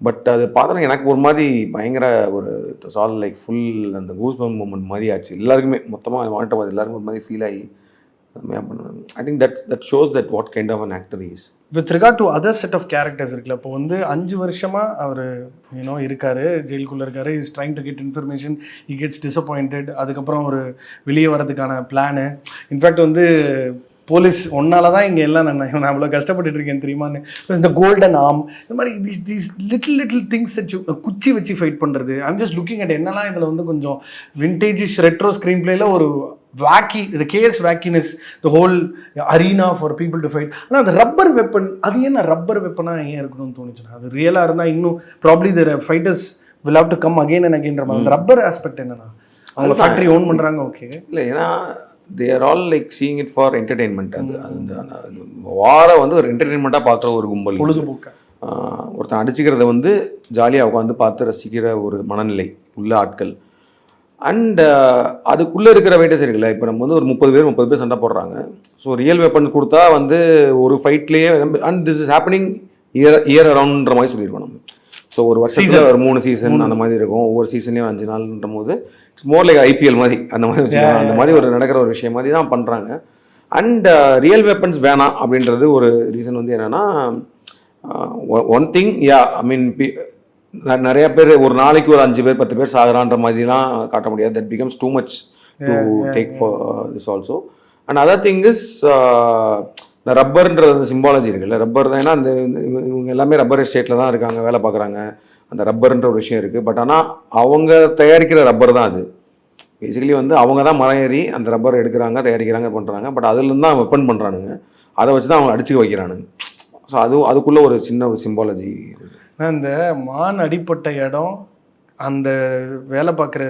பட் அது பார்த்தோன்னா எனக்கு ஒரு மாதிரி பயங்கர ஒரு சால் லைக் ஃபுல் அந்த கூஸ்பம்ப் மூமெண்ட் மாதிரி ஆச்சு. எல்லாருக்குமே மொத்தமாக வாண்ட்ட மாதிரி எல்லாருக்கும் ஒரு மாதிரி ஃபீல் ஆகி I think that shows that what kind of an actor he is. With regard to other set of characters இருக்குல்ல, இப்போ வந்து 5 வருஷமா அவர் இருக்காரு, ஜெயிலுக்குள்ளே இருக்காரு, is trying to get information, he gets disappointed. அதுக்கப்புறம் ஒரு வெளியே வரதுக்கான பிளானு, இன்ஃபேக்ட் வந்து போலீஸ் ஒன்னால தான் இங்கே எல்லாம் நான் அவ்வளோ கஷ்டப்பட்டுட்டு இருக்கேன் தெரியுமான்னு, இந்த கோல்டன் ஆர்ம், இந்த மாதிரி these லிட்டில் திங்ஸ் குச்சி வச்சு ஃபைட் பண்ணுறது. ஐம் ஜஸ்ட் லுக்கிங் அட் என்னெல்லாம் இதில் வந்து கொஞ்சம் விண்டேஜிஷ் ரெட்ரோ ஸ்க்ரீன் பிளேயில் ஒரு walkie, the chaos wackiness, the whole arena for people to fight. ஆனால் அந்த ரப்பர் வெப்பன், அது ஏன் ரப்பர் வெப்பனாக ஏன் இருக்கணும்னு தோணுச்சுன்னா, அது ரியலாக இருந்தால் இன்னும் probably the fighters will have to come again and again. அந்த ரப்பர் ஆஸ்பெக்ட் என்னன்னா, அவங்க ஃபேக்ட்ரி ஓன் பண்ணுறாங்க, ஓகே இல்லை, ஏன்னா they are all like seeing it for entertainment. அந்த வாரை வந்து ஒரு என்டர்டெயின்மெண்ட்டாக பார்க்குற ஒரு கும்பல், பொழுதுபோக்க ஒருத்தன் அடிச்சுக்கிறத வந்து ஜாலியாக உட்காந்து பார்த்து ரசிக்கிற ஒரு மனநிலை உள்ள ஆட்கள். அண்ட் அதுக்குள்ளே இருக்கிற வெயிட்டஸ் இருக்குல்ல, இப்போ நம்ம வந்து ஒரு 30 பேர் சண்டை போடுறாங்க. ஸோ ரியல் வெப்பன்ஸ் கொடுத்தா வந்து ஒரு ஃபைட்லேயே, and this is happening year அரவுண்ட்ன்ற மாதிரி சொல்லியிருக்கோம் நம்ம. ஸோ ஒரு வருஷத்தில் ஒரு 3 சீசன் அந்த மாதிரி இருக்கும், ஒவ்வொரு சீசன்லேயும் 5 நாள்ன்ற போது இட்ஸ் மோர் லைக் IPL மாதிரி, அந்த மாதிரி வச்சுக்கலாம். அந்த மாதிரி ஒரு நடக்கிற ஒரு விஷயம் மாதிரி தான் பண்ணுறாங்க. அண்ட் ரியல் வெப்பன்ஸ் வேணாம் அப்படின்றது ஒரு ரீசன் வந்து என்னென்னா, ஒன் திங் ஐ மீன் நிறைய பேர் ஒரு நாளைக்கு ஒரு 5 பேர் 10 பேர் சாகுறான்ற மாதிரிலாம் காட்ட முடியாது. That becomes too much to take for this also. And other thing is இந்த ரப்பர்ன்ற அந்த சிம்பாலஜி இருக்குல்ல, ரப்பர் தான். ஏன்னா அந்த இவங்க எல்லாமே ரப்பர் எஸ்டேட்டில் தான் இருக்காங்க, வேலை பார்க்குறாங்க. அந்த ரப்பர்ன்ற ஒரு விஷயம் இருக்குது. பட் ஆனால் அவங்க தயாரிக்கிற ரப்பர் தான் அது. பேசிக்கலி வந்து அவங்க தான் மரம் ஏறி அந்த ரப்பர் எடுக்கிறாங்க, தயாரிக்கிறாங்க, பண்ணுறாங்க. பட் அதுலேருந்து தான் வெப்பன் பண்ணுறானுங்க, அதை வச்சு தான் அவங்க அடிச்சு வைக்கிறானுங்க. ஸோ அதுக்குள்ளே ஒரு சின்ன ஒரு சிம்பாலஜி. இந்த மான் அடிப்பட்ட இடம், அந்த வேலை பார்க்குற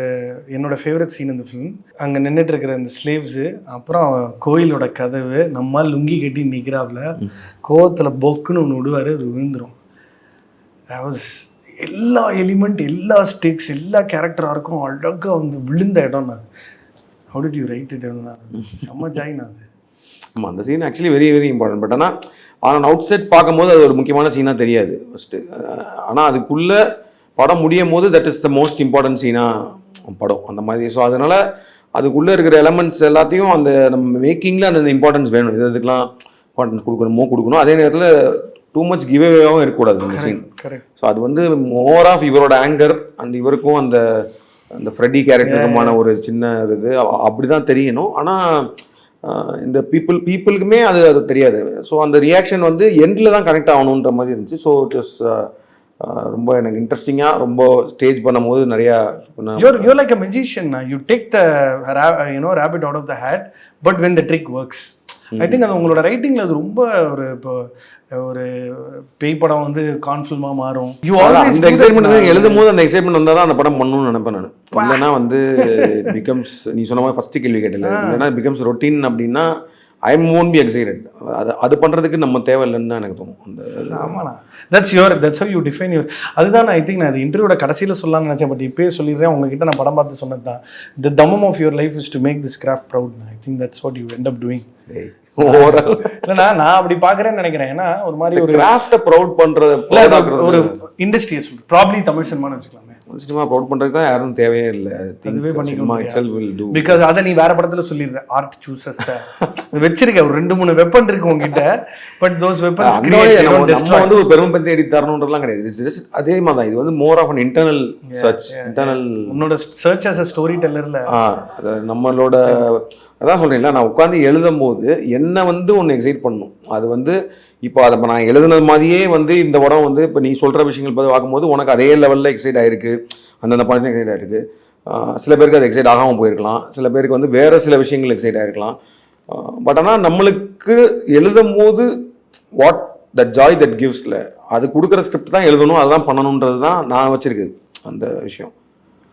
என்னோட ஃபேவரட் சீன் இந்த ஃபிலிம், அங்கே நின்றுட்டு இருக்கிற அந்த ஸ்லேவ்ஸு, அப்புறம் கோயிலோட கதவு, நம்மால் லுங்கி கட்டி நிற்கிறாப்புல, கோவத்தில் பொக்குன்னு ஒன்று விடுவார், அது விழுந்துடும். எல்லா எலிமெண்ட், எல்லா ஸ்டிக்ஸ், எல்லா கேரக்டராக இருக்கும் அழகாக வந்து விழுந்த இடம். நான் how did you write it? செம்ம ஜாயின் அது. ஆமாம், அந்த scene actually very very important. But ஆனால் அவுட் செட் பார்க்கும்போது அது ஒரு முக்கியமான சீனாக தெரியாது ஃபஸ்ட்டு. ஆனால் அதுக்குள்ளே படம் முடியும் போது that is the most important சீனாக படம், அந்த மாதிரி. ஸோ அதனால் அதுக்குள்ளே இருக்கிற எலமெண்ட்ஸ் எல்லாத்தையும் அந்த நம்ம மேக்கிங்கில் அந்த இம்பார்ட்டன்ஸ் வேணும், இதுக்கெலாம் இம்பார்ட்டன்ஸ் கொடுக்கணும். அதே நேரத்தில் டூ மச் கிவ்அவேவும் இருக்கக்கூடாது அந்த சீன். ஸோ அது வந்து மோர் ஆஃப் இவரோட ஆங்கர் அண்ட் இவருக்கும் அந்த அந்த ஃப்ரெட்டி கேரக்டருக்குமான ஒரு சின்ன இது அப்படி தான் தெரியணும். ஆனால் இந்த பீப்புளுக்குமே அது தெரியாது. ஸோ அந்த ரியாக்ஷன் வந்து எண்டில் தான் கனெக்ட் ஆகணுன்ற மாதிரி இருந்துச்சு. ஸோ இட் இஸ் ரொம்ப எனக்கு இன்ட்ரெஸ்டிங்காக ரொம்ப ஸ்டேஜ் பண்ணும்போது நிறையா you're like a magician. You take the rabbit out of the hat, but when the trick works. I think அது உங்களோட ரைட்டிங்ல அது ரொம்ப ஒரு இப்போ ஒரு பேய் படம் வந்து கான்ஃபில்மா மாறும். அந்த எக்ஸைட்மெண்ட் வந்து எழுதும் போது அந்த எக்ஸைட்மெண்ட் வந்தால் தான் அந்த படம் பண்ணணும்னு நினைப்பேன் நான். இல்லைன்னா வந்து பிகம்ஸ் நீ சொன்ன மாதிரி ஃபர்ஸ்ட் கேள்வி கேட்டல, இல்லைன்னா பிகம்ஸ் ரொட்டீன் அப்படின்னா ஐ won't be excited. அது பண்ணுறதுக்கு நம்ம தேவையில்லைன்னு தான் எனக்கு தோணும். அந்த ஆமாண்ணா, that's how you define your. அதுதான் ஐ திங்க் நான் அது இன்டர்வியூட கடைசியில் சொல்லலாம்னு நினச்சேன், பட் இப்போயே சொல்லிடுறேன். உங்ககிட்ட நான் படம் பார்த்து சொன்னது தான், the Dhammam of your life is to make this craft proud. I think that's what you end up doing. இல்லைண்ணா, நான் அப்படி பார்க்குறேன்னு நினைக்கிறேன். ஏன்னா ஒரு மாதிரி ஒரு கிராஃப்டை ப்ரௌட் பண்ணுறது ஒரு இண்டஸ்ட்ரியை சொல்லுங்கள், ப்ராப்ளி தமிழ் சினிமான்னு வச்சுக்கலாமே. சினிமா ப்ரௌட் பண்ணுறதுக்கு யாரும் தேவையே இல்லை. அதுவே cinema itself will do. Because அதை நீ வேற படத்துல சொல்லிடுற, ஆர்ட் சூசஸ் வச்சிருக்க ஒரு 2-3 வெப்பன் இருக்கு உங்ககிட்ட, பட் those weapons நம்ம வந்து ஒரு பெருமை பத்தி எடுத்து தரணுன்றதுலாம் கிடையாது. அதே மாதிரி தான் இது வந்து more of an internal search, internal உன்னோட சர்ச் as a story tellerல நம்மளோட அதான் சொல்றேன்ல, நான் உட்காந்து எழுதும் போது என்ன வந்து ஒன்று எக்ஸைட் பண்ணும். அது வந்து இப்போ அதை நான் எழுதுனது மாதிரியே வந்து இந்த படம் வந்து இப்போ நீ சொல்கிற விஷயங்கள் பார்த்து பார்க்கும்போது உனக்கு அதே லெவலில் எக்ஸைட் ஆகிருக்கு, அந்தந்த பாயிண்ட் எக்ஸைட் ஆகிருக்கு. சில பேருக்கு அது எக்ஸைட் ஆகாமல் போயிருக்கலாம், சில பேருக்கு வந்து வேறு சில விஷயங்கள் எக்ஸைட் ஆகிருக்கலாம். பட் ஆனால் நம்மளுக்கு எழுதும் போது வாட் தட் ஜாய் தட் கிவ்ஸ்ல அது கொடுக்குற ஸ்கிரிப்ட் தான் எழுதணும், அதுதான் பண்ணணுன்றது தான் நான் வச்சிருக்குது அந்த விஷயம்.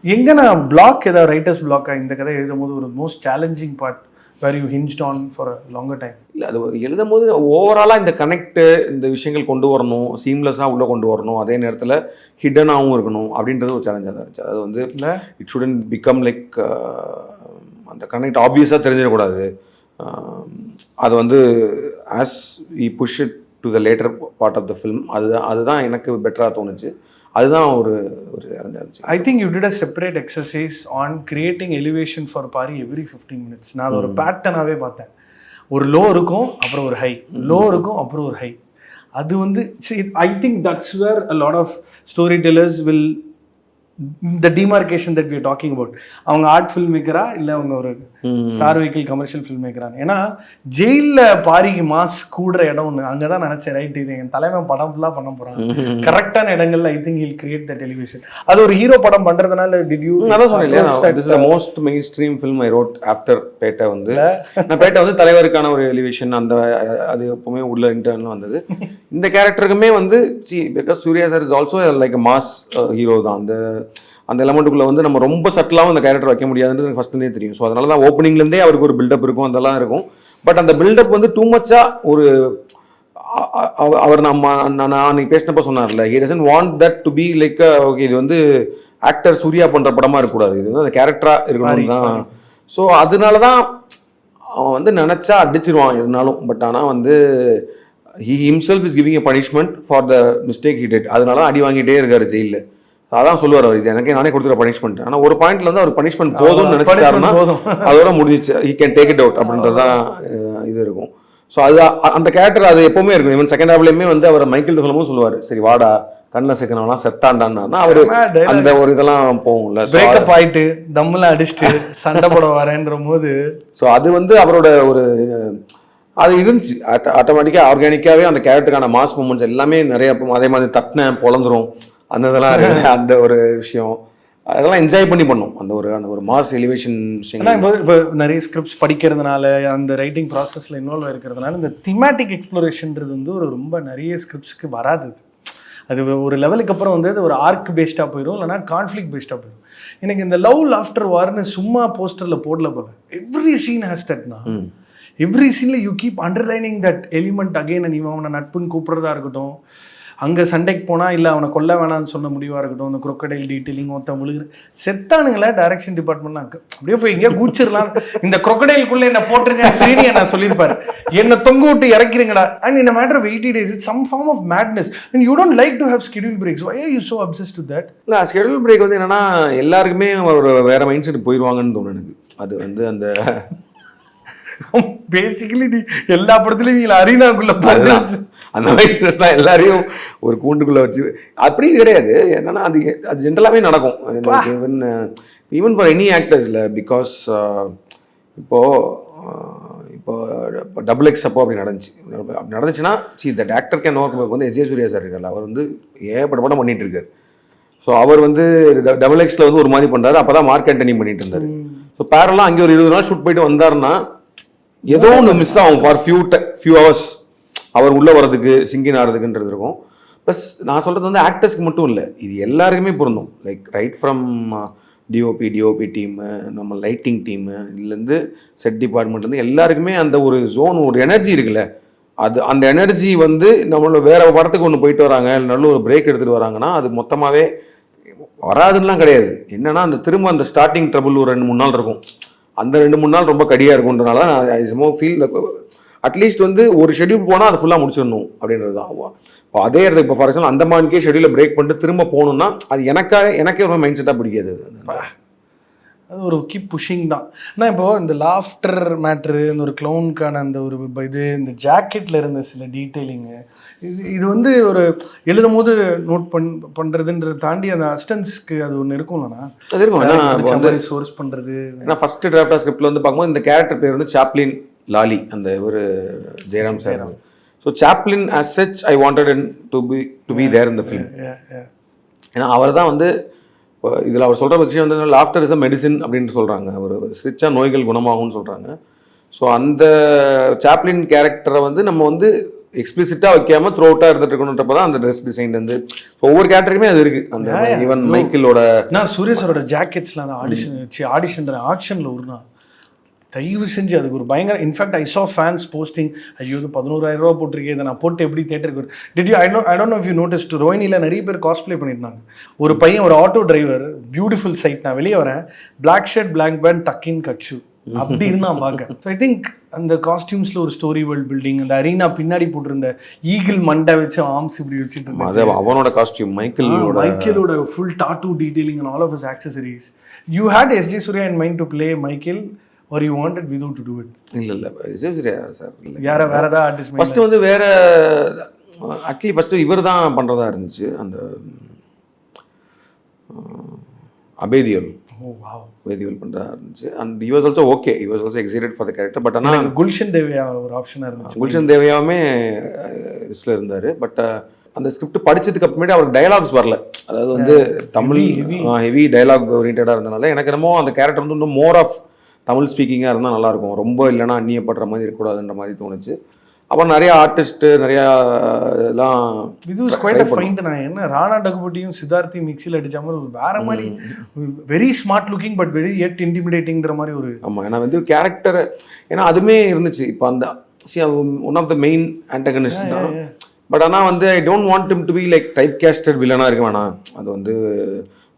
எங்கே நான் பிளாக் ஏதாவது ரைட்டர்ஸ் பிளாக்கா இந்த கதை எழுதும் போது ஒரு most challenging part where you hinged on for a longer time? இல்லை, அது எழுதும் போது ஓவராலாக இந்த கனெக்டு இந்த விஷயங்கள் கொண்டு வரணும், சீம்லெஸ்ஸாக உள்ளே கொண்டு வரணும், அதே நேரத்தில் ஹிடனாகவும் இருக்கணும் அப்படின்றது ஒரு சேலஞ்சாக தான் இருந்துச்சு. அது வந்து இட் ஷுடன்ட் பிகம் லைக் அந்த கனெக்ட் ஆப்வியஸாக தெரிஞ்சிடக்கூடாது. அது வந்து as we push it to the latter part of the film அதுதான் எனக்கு பெட்டராக தோணுச்சு. அதுதான் ஒரு இருந்துச்சு. I think you did a separate exercise on creating elevation for Paari every 15 minutes. நான் ஒரு பேட்டர்னாகவே பார்த்தேன். ஒரு லோ இருக்கும், அப்புறம் ஒரு ஹை, லோ இருக்கும், அப்புறம் ஒரு ஹை. அது வந்து I think that's where a lot of story tellers will the demarcation that we are talking about. அவங்க ஆர்ட் ஃபில்ம் மேக்கரா இல்லை அவங்க ஒரு ஸ்டார் வெஹிக்கிள் கமர்ஷியல் ஃபில்ம் மேக்கரான்னு. ஏன்னா ஜெயிலில் பாரிக்கு மாஸ் கூடுற இடம் ஒன்று அங்கே தான் நினச்சேன், ரைட் இது என் தலைவன் படம் ஃபுல்லாக பண்ண போகிறான் கரெக்டான இடங்கள்ல. I think he'll create that elevation. அது ஒரு ஹீரோ படம் பண்ணுறதுனால டிட் யூ அதான் சொன்னேன், this is the most mainstream film I wrote after Petta. வந்து நான் பேட்டை வந்து தலைவருக்கான ஒரு எலிவேஷன் அந்த அது எப்பவுமே உள்ள இன்டர்னல் வந்தது. இந்த கேரக்டருக்குமே வந்து because Suriya sir is also like a mass hero தான். அந்த எலமெண்ட்டுக்குள்ள வந்து நம்ம ரொம்ப சட்டிலாகவும் அந்த கேரக்டர் வைக்க முடியாதுன்றது எனக்கு ஃபர்ஸ்ட்லேருந்தே தெரியும். ஸோ அதனால தான் ஓப்பனிங்லேருந்தே அவருக்கு ஒரு பில்டப் இருக்கும், அதெல்லாம் இருக்கும். பட் அந்த பில்டப் வந்து டூ மச்சாக ஒரு அவர் நான் அன்னைக்கு பேசினப்ப சொன்னார்ல, he doesn't want that to be like okay இது வந்து ஆக்டர் சூர்யா பண்ணுற படமாக இருக்கக்கூடாது, இது வந்து அந்த கேரக்டராக இருக்கணும் தான். ஸோ அதனால தான் அவன் வந்து நினச்சா அடிச்சிருவான் இருந்தாலும். பட் ஆனால் வந்து he himself is giving a punishment for the mistake he did. அதனால தான் அடி வாங்கிட்டே இருக்காரு ஜெயிலில். அதான் சொல்லுவார் அவர், இது எனக்கு நானே கொடுக்குற பனிஷ்மெண்ட். ஆனால் ஒரு பாயிண்ட்ல வந்து அவர் பனிஷ்மெண்ட் போதும்னு நினைச்சிட்டாருன்னா அதோட முடிஞ்சிச்சு, he can take it out அப்படின்றதான் இது இருக்கும். ஸோ அது அந்த கேரக்டர் அது எப்பவுமே இருக்கும். ஈவன் செகண்ட் ஹாஃப்லையுமே வந்து அவர் மைக்கேல் சொல்லவும் சொல்லுவார், சரி வாடா கண்ணில் சேர்க்கணும்லாம் செத்தாண்டான்னா அவர் அந்த ஒரு இதெல்லாம் போகும்ல, பிரேக்கப் ஆயிட்டு தம்மெல்லாம் அடிச்சுட்டு சண்டை போட வரேன்ற போது. ஸோ அது வந்து அவரோட ஒரு அது இருந்துச்சு ஆட்டோமேட்டிக்காக ஆர்கானிக்காகவே அந்த கேரக்டருக்கான மாஸ் மூமெண்ட்ஸ் எல்லாமே நிறைய. அதே மாதிரி தட்டின பொழந்துரும் அந்த இதெல்லாம் அந்த ஒரு விஷயம் அதெல்லாம் என்ஜாய் பண்ணி பண்ணோம். அந்த ஒரு மாஸ் எலிவேஷன் விஷயம். இப்போ நிறைய ஸ்கிரிப்ட்ஸ் படிக்கிறதுனால அந்த ரைட்டிங் ப்ராசஸில் இன்வால்வ் இருக்கிறதுனால இந்த திமேட்டிக் எக்ஸ்ப்ளோரேஷன்றது வந்து ஒரு ரொம்ப நிறைய ஸ்கிரிப்ட்ஸ்க்கு வராது. அது ஒரு லெவலுக்கு அப்புறம் வந்து அது ஒரு ஆர்க் பேஸ்டாக போயிடும், இல்லைனா கான்ஃப்ளிக் பேஸ்டாக போயிடும். எனக்கு இந்த லவ் லாஃப்டர் வார்னு சும்மா போஸ்டரில் போடல போல, எவ்ரி சீன் ஹேஸ் தட்னா. எவ்ரி சீனில் you keep underlining that element again. And இவன் அவனை நட்புன்னு கூப்பிட்றதா இருக்கட்டும், அங்கே சண்டைக்கு போனால் இல்லை அவனை கொல்ல வேணான்னு சொன்ன முடிவாக இருக்கட்டும், அந்த குரோக்கடைல் டீட்டெயிலிங் ஒருத்தன் விழுகுற செத்தானுங்களே டைரக்ஷன் டிபார்ட்மெண்ட்லாம் அப்படியே போய் எங்கேயா கூச்சிடலாம். இந்த குரோக்கடைலுக்குள்ளே என்ன போட்டிருக்கேன் சீனியை நான் சொல்லியிருப்பாரு, என்னை தொங்க விட்டு இறக்கிறீங்கடா. And in matter of 80 days it's some form of madness. And you don't like to have schedule breaks. Why are you so obsessed with that? இல்லை, ஸ்கெடியூல் பிரேக் வந்து என்னன்னா எல்லாருக்குமே ஒரு வேற மைண்ட் செட் போயிடுவாங்கன்னு தோணும் எனக்கு. அது வந்து அந்த பேசிக்கலி நீ எல்லா படத்துலையும் நீங்க அரீனாக்குள்ள அந்த மாதிரி தான் எல்லாரையும் ஒரு கூண்டுக்குள்ள வச்சு அப்படி கிடையாது. என்னன்னா அது ஜென்ரலாகவே நடக்கும். ஈவன் ஃபார் எனி ஆக்டர்ஸ் இல்லை. பிகாஸ் இப்போ இப்போ டபுள் எக்ஸ் அப்போ அப்படி நடந்துச்சுன்னா இந்த டேரக்டர் கேன் ஒர்க் வந்து எஸ்.ஜே. சூர்யா சார் இருக்கார்ல, அவர் வந்து ஏகப்பட்ட படம் பண்ணிட்டு இருக்காரு. ஸோ அவர் வந்து டபுள் எக்ஸில் வந்து ஒரு மாதிரி பண்ணுறாரு, அப்போ தான் மார்க் ஆண்டனி பண்ணிட்டு இருந்தார். ஸோ பேரலாம் அங்கே ஒரு 20 நாள் ஷூட் போயிட்டு வந்தாருன்னா ஏதோ ஒன்று மிஸ் ஆகும் ஃபார் ஃபியூ ஹவர்ஸ் அவர் உள்ளே வரதுக்கு சிங்கின் ஆகிறதுக்குன்றது இருக்கும். ப்ளஸ் நான் சொல்கிறது வந்து ஆக்டர்ஸ்க்கு மட்டும் இல்லை, இது எல்லாருக்குமே பொருந்தும். Like right from DOP team, நம்ம லைட்டிங் டீமு, இதுலேருந்து செட் டிபார்ட்மெண்ட்லேருந்து எல்லாருக்குமே அந்த ஒரு ஜோன், ஒரு எனர்ஜி இருக்குல்ல, அந்த எனர்ஜி வந்து நம்மளோட வேற படத்துக்கு ஒன்று போயிட்டு வராங்க, நல்ல ஒரு பிரேக் எடுத்துகிட்டு வராங்கன்னா அது மொத்தமாகவே வராதுன்னெலாம் கிடையாது. என்னன்னா அந்த திரும்ப அந்த ஸ்டார்டிங் ட்ரபிள் ஒரு 2-3 நாள் இருக்கும். அந்த 2-3 நாள் ரொம்ப கடியாக இருக்குன்றனால நான் ஐ ஃபீல் அட்லீஸ்ட் வந்து ஒரு ஷெட்யூல் போனால் அது ஃபுல்லாக முடிச்சிடணும் அப்படின்றது தான். இப்போ அதே இடத்துக்கு இப்போ ஃபார் எக்ஸாம்பிள் அந்த மாதிரிக்கே ஷெட்யூலை பிரேக் பண்ணிட்டு திரும்ப போகணுன்னா அது எனக்கே ஒரு மைண்ட் செட்டாக பிடிக்காது. அது ஒரு கீப் புஷிங் தான். ஆனால் இப்போது இந்த லாஃப்டர் மேட்ரு, இந்த ஒரு க்ளவுனுக்கான அந்த ஒரு இது, இந்த ஜாக்கெட்டில் இருந்த சில டீட்டெயிலிங்கு, இது வந்து ஒரு எழுதும் போது நோட் பண்ணுறதுன்றதை தாண்டி அந்த அசிஸ்டன்ஸ்க்கு அது ஒன்று இருக்கும்லண்ணா. அது இருக்கும் சோர்ஸ் பண்ணுறது. ஏன்னா ஃபஸ்ட்டு டிராஃப்ட் ஸ்கிரிப்டில் வந்து பார்க்கும்போது இந்த கேரக்டர் பேர் வந்து சாப்ளின் லாலி, அந்த ஒரு Jayaram sir. So Chaplin as such I wanted to be there in the film. ஏன்னா அவர் தான் வந்து இப்போ இதில் அவர் சொல்கிற விஷயம் வந்து லாஃப்டர் இஸ் அ மெடிசின் அப்படின்னு சொல்கிறாங்க. அவர் சிரிச்சா நோய்கள் குணமாகும்னு சொல்கிறாங்க. ஸோ அந்த சாப்ளின் கேரக்டரை வந்து நம்ம வந்து எக்ஸ்பிளிசிட்டாக வைக்காமல் த்ரூ அவுட்டாக இருந்துட்டு இருக்கணுன்றப்ப தான் அந்த ட்ரெஸ் டிசைன் வந்து ஒவ்வொரு கேரக்டருக்குமே அது இருக்குது. அந்த ஈவன் மைக்கிளோட நான் சூரிய சாரோட ஜாக்கெட்ஸ்லாம் அந்த ஆக்ஷனில் ஒரு நாள் தயவு செஞ்சு அதுக்கு ஒரு பயங்கர, இன்ஃபேக்ட் ஐ சா ஃபேன்ஸ் போஸ்டிங், ஐயோ இது 11,000 ரூபா போட்டிருக்கேன், இதை நான் போட்டு எப்படி தேட்டருக்கு did you I don't know if you noticed, ரோஹினியில் நிறைய பேர் காஸ்ப்ளே பண்ணியிருந்தாங்க. ஒரு பையன், ஒரு ஆட்டோ டிரைவர், பியூட்டிஃபுல் சைட், நான் வெளியே வரேன், black shirt black pant tuck in கட்ஷு அப்படி இருந்தான் பார்க்க. ஸோ ஐ திங்க் அந்த காஸ்டியூம்ஸில் ஒரு ஸ்டோரி வேர்ல்ட் பில்டிங், அந்த அரீனா பின்னாடி போட்டிருந்த ஈகிள் மண்டை வச்சு ஆர்ம்ஸ் இப்படி வச்சுட்டு இருந்தாங்க, அவனோட காஸ்டியூம், மைக்கேலோட full tattoo detailing and all of his accessories. You had SJ. Suryah in mind to play Michael or you wanted Vidhu to do it? இல்ல எஸ்.ஜே. சார் வேற ஏதாவது ஆர்டிஸ்ட் ஃபர்ஸ்ட் வந்து வேற ஆக்சுவலி ஃபர்ஸ்ட் இவர் தான் பண்றதா இருந்துச்சு, அந்த அபேதியல். வேதியல் பண்றதா இருந்துச்சு. And he was also okay, he was also excited for the character. But ஆனா குல்ஷன் தேவையா ஒரு ஆப்ஷனா இருந்துச்சு. குல்ஷன் தேவையாவுமே லிஸ்ட்ல இருந்தாரு. பட் அந்த ஸ்கிரிப்ட் படிச்சதுக்கு அப்புறமேட்டு அவருக்கு டயலாக்ஸ் வரல. அதாவது வந்து தமிழ் ஹெவி டயலாக் ஓரியன்டா இருந்தனால எனக்கு என்னமோ அந்த கேரக்டர் வந்து இன்னும் மோர் ஆஃப் தமிழ் ஸ்பீக்கிங்காக இருந்தால் நல்லாயிருக்கும், ரொம்ப இல்லைனா அந்நியப்படுற மாதிரி இருக்கக்கூடாதுன்ற மாதிரி தோணுச்சு. அப்புறம் நிறைய ஆர்டிஸ்ட்டு நிறையா இதெல்லாம் இது குவைட் ஃபைண்ட். நான் என்ன ராணா டகுபட்டியும் சித்தார்த்தையும் மிக்சியில் அடித்த மாதிரி ஒரு வேற மாதிரி very smart looking but very எட் இன்டிமிடேட்டிங்கிற மாதிரி ஒரு. ஆமாம், ஏன்னா வந்து கேரக்டர், ஏன்னா அதுவுமே இருந்துச்சு. இப்போ அந்த one of the main antagonist தான். பட் ஆனால் வந்து I don't want him to be like type casted வில்லனாக இருக்க வேணாம். அது வந்து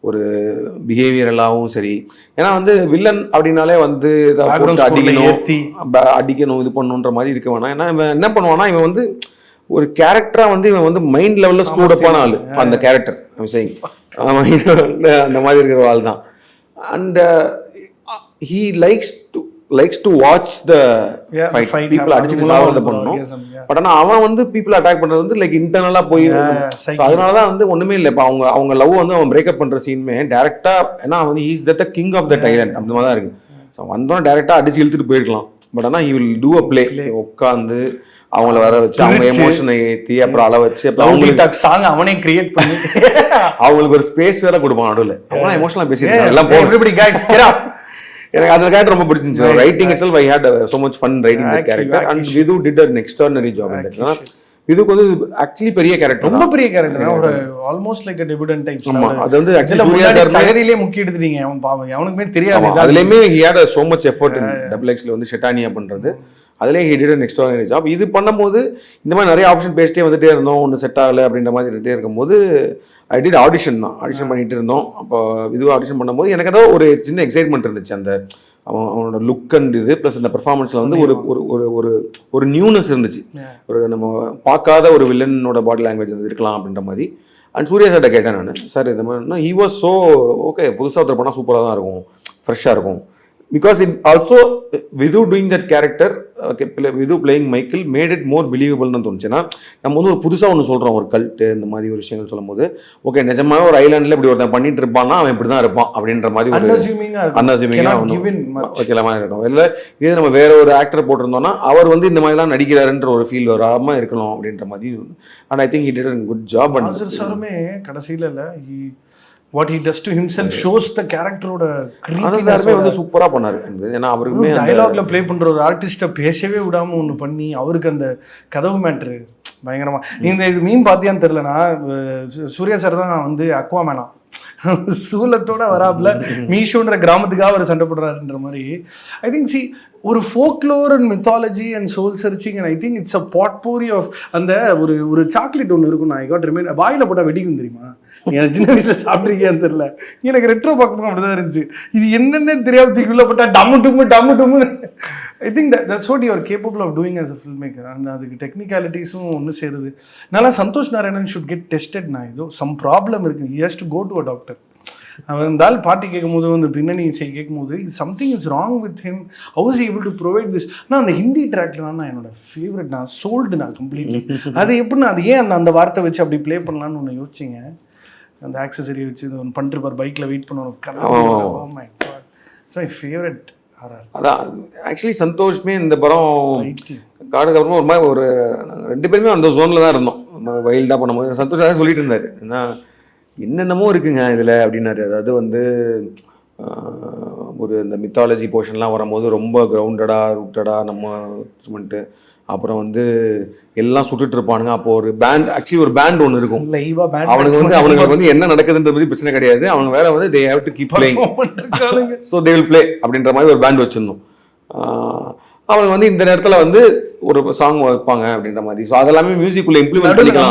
ஒரு பிஹேவியரலாகவும் சரி, ஏன்னா வந்து வில்லன் அப்படின்னாலே வந்து அடிக்கணும் இது பண்ணணுன்ற மாதிரி இருக்க வேணாம். ஏன்னா இவன் என்ன பண்ணுவானா, இவன் வந்து ஒரு கேரக்டரா வந்து இவன் வந்து மைண்ட் லெவலில் ஸ்கூடப்பான ஆள். அந்த கேரக்டர் அந்த மாதிரி இருக்கிற ஆள் தான். And he likes to watch the fight, people அடிச்சிட்டு சாவறத பண்ணணும். பட் ஆனா அவன் வந்து people அட்டாக் பண்றது வந்து லைக் இன்டர்னலா போய், அதனால தான் வந்து ஒண்ணுமே இல்லை. இப்போ அவங்க லவ் வந்து அவன் பிரேக்கப் பண்ற சீனுமே டைரக்டா, ஏன்னா வந்து he is the king of the Thailand அந்த மாதிரி தான் இருக்கு. ஸோ வந்தோம் டைரக்டா அடிச்சு இழுத்துட்டு போயிருக்கலாம். பட் ஆனா he will do a play, உட்காந்து அவங்கள வர வச்சு அவங்க எமோஷனை ஏற்றி அப்புறம் அள வச்சு அப்புறம் அவங்களுக்கு சாங் அவனே கிரியேட் பண்ணி அவங்களுக்கு ஒரு ஸ்பேஸ் வேற கொடுப்பான் நடுவில். அவங்க எமோஷனலா பேசியிருக்காங்க எல்லாம் போய். எனக்கு அந்த கேரக்டர் ரொம்ப பிடிச்சிருந்துச்சு. Writing itself I had so much fun writing that character and Vidhu did an extraordinary job in that. இதுக்கு வந்து ஆக்சுவலி பெரிய கேரக்டர், ரொம்ப பெரிய கேரக்டர், ஒரு almost like a debutant type. ஆமா, அது வந்து ஆக்சுவலி சூர்யா சார் சகதியிலே முக்கிய எடுத்துட்டீங்க. அவன் பாவம் அவனுக்குமே தெரியாது. அதுலயுமே he had so much effort in double X ல வந்து ஷெட்டானியா பண்றது. அதுலேயே he did an extraordinary job. இது பண்ணும்போது இந்த மாதிரி நிறைய ஆப்ஷன் பேசிட்டே வந்துட்டே இருந்தோம், ஒன்று செட் ஆகலை அப்படின்ற மாதிரி இருந்துகிட்டே இருக்கும்போது ஐ டிட் ஆடிஷன் பண்ணிட்டு இருந்தோம். அப்போ இது ஆடிஷன் பண்ணும்போது எனக்கு ஏதோ ஒரு சின்ன எக்ஸைட்மெண்ட் இருந்துச்சு. அந்த அவனோட லுக் அண்ட் இது ப்ளஸ் அந்த பெர்ஃபார்மன்ஸில் வந்து ஒரு நியூனஸ் இருந்துச்சு. ஒரு நம்ம பார்க்காத ஒரு வில்லனோட பாடி லாங்குவேஜ் வந்து இருக்கலாம் அப்படின்ற மாதிரி. அண்ட் சூர்யா சார்ட்ட கேட்டேன் நான், சார் இந்த மாதிரினா he was so ஓகே, புதுசாக ஒருத்தர் பண்ணால் சூப்பராக தான் இருக்கும், ஃப்ரெஷ்ஷாக இருக்கும். because it also Vidhu doing that character, Vidhu playing Michael made it more believable னு தோணுச்சுன்னா நம்ம வந்து ஒரு புதுசா ஒன்று சொல்றோம் ஒரு கல்ட் இந்த மாதிரி ஒரு விஷயங்கள் சொல்லும்போது ஓகே நிஜமாவே ஒரு ஐலாண்ட்ல இப்படி ஒருத்தன் பண்ணிட்டு இருப்பான்னா அவன் இப்படி தான் இருப்பான் அப்படின்ற மாதிரி ஒரு அன்அஸ்யூமிங்கா வைக்கலாமா இருக்கட்டும். இல்லை இதே நம்ம வேற ஒரு ஆக்டர் போட்டிருந்தோம்னா அவர் வந்து இந்த மாதிரிலாம் நடிக்கிறாருன்ற ஒரு ஃபீல் வராம இருக்கணும் அப்படின்ற மாதிரி. And I think he did a good job. And சாருமே கடைசியில இல்ல what he does to himself shows the character-ஓட creepiness வந்து சூப்பரா பண்ணாரு. ஏன்னா அவருக்குமே டயலாக்ல ப்ளே பண்ற ஒரு ஆர்டிஸ்ட பேசவே விடாம ஒன்று பண்ணி அவருக்கு அந்த கதவு மேட்ரு பயங்கரமா. இந்த இது மீன் பாத்தியான்னு தெரியலனா சூர்யா சார் தான் வந்து அக்வாமேனா சூலத்தோட வராப்புல மீஷோன்ற கிராமத்துக்காக அவர் சண்டை போடுறாருன்ற மாதிரி. ஐ திங்க் சி ஒரு folklore and mythology and soul searching and I think it's a potpourri of அந்த ஒரு சாக்லேட் ஒன்று இருக்கும். நான் காட் ரிமைண்ட் வாயில போட்டால் வெடிக்கும் தெரியுமா? எனக்கு சின்ன வயசுல சாப்பிட்ருக்கேன்னு தெரியல, எனக்கு ரெட்ரோ பார்க்கணும் அப்படிதான் இருந்துச்சு. இது என்னென்ன தெரியாது தூக்கிள்ள போட்டா டம்மு டும்மு. I think that's what you are capable of doing as a film maker. அந்த அதுக்கு டெக்னிக்காலிட்டிஸும் ஒன்று சேருது. நல்லா Santhosh Narayanan should get tested. நான் ஏதோ சம் ப்ராப்ளம் இருக்கு, he has to go to a doctor. அவன் இருந்தால் பாட்டி கேட்கும் போது அந்த பின்னணி இசை கேட்கும் போது something is wrong with him, how is able to provide this. நான் அந்த ஹிந்தி ட்ராக்ல தான் என்னோட ஃபேவரட், நான் சோல்டு நான் கம்ப்ளீட்லி. அது எப்படின்னா அது ஏன் அந்த வார்த்தை வச்சு அப்படி ப்ளே பண்ணலான்னு ஒன்று யோசிச்சிங்க. அந்த ஆக்சசரி வச்சு ஒன்று பண்ணிருப்பார் பைக்கில் வெயிட் பண்ணுவோம். My favourite RR. அதான் ஆக்சுவலி சந்தோஷ்மே இந்த படம் காடுக்கு அப்புறமா ஒரு மாதிரி ஒரு ரெண்டு பேருமே அந்த ஜோனில் தான் இருந்தோம் வைல்டாக பண்ணும்போது. சந்தோஷ் அதான் சொல்லிட்டு இருந்தார், ஏன்னா என்னென்னமோ இருக்குங்க இதில் அப்படின்னாரு. அதாவது வந்து ஒரு இந்த மித்தாலஜி போர்ஷன்லாம் வரும்போது ரொம்ப கிரவுண்டடாக ரூட்டடாக நம்ம இன்ஸ்ட்ருமெண்ட்டு, அப்புறம் வந்து எல்லாம் சுட்டுட்டு இருப்பானுங்க. அப்போ ஒரு பேண்ட், ஆக்சுவலி ஒரு பேண்ட் ஒன்று இருக்கும், அவனுக்கு வந்து என்ன நடக்குதுன்ற பற்றி பிரச்சனை கிடையாது, அவங்க வேலை வந்து they have to keep playing, so they will play அப்படின்ற மாதிரி ஒரு பேண்ட் வச்சிருந்தோம். அவங்க வந்து இந்த நேரத்தில் வந்து ஒரு சாங் வைப்பாங்க அப்படின்ற மாதிரி. ஸோ அதெல்லாமே மியூசிக்குள்ள இம்ப்ளிமெண்ட் பண்ணிக்கலாம்.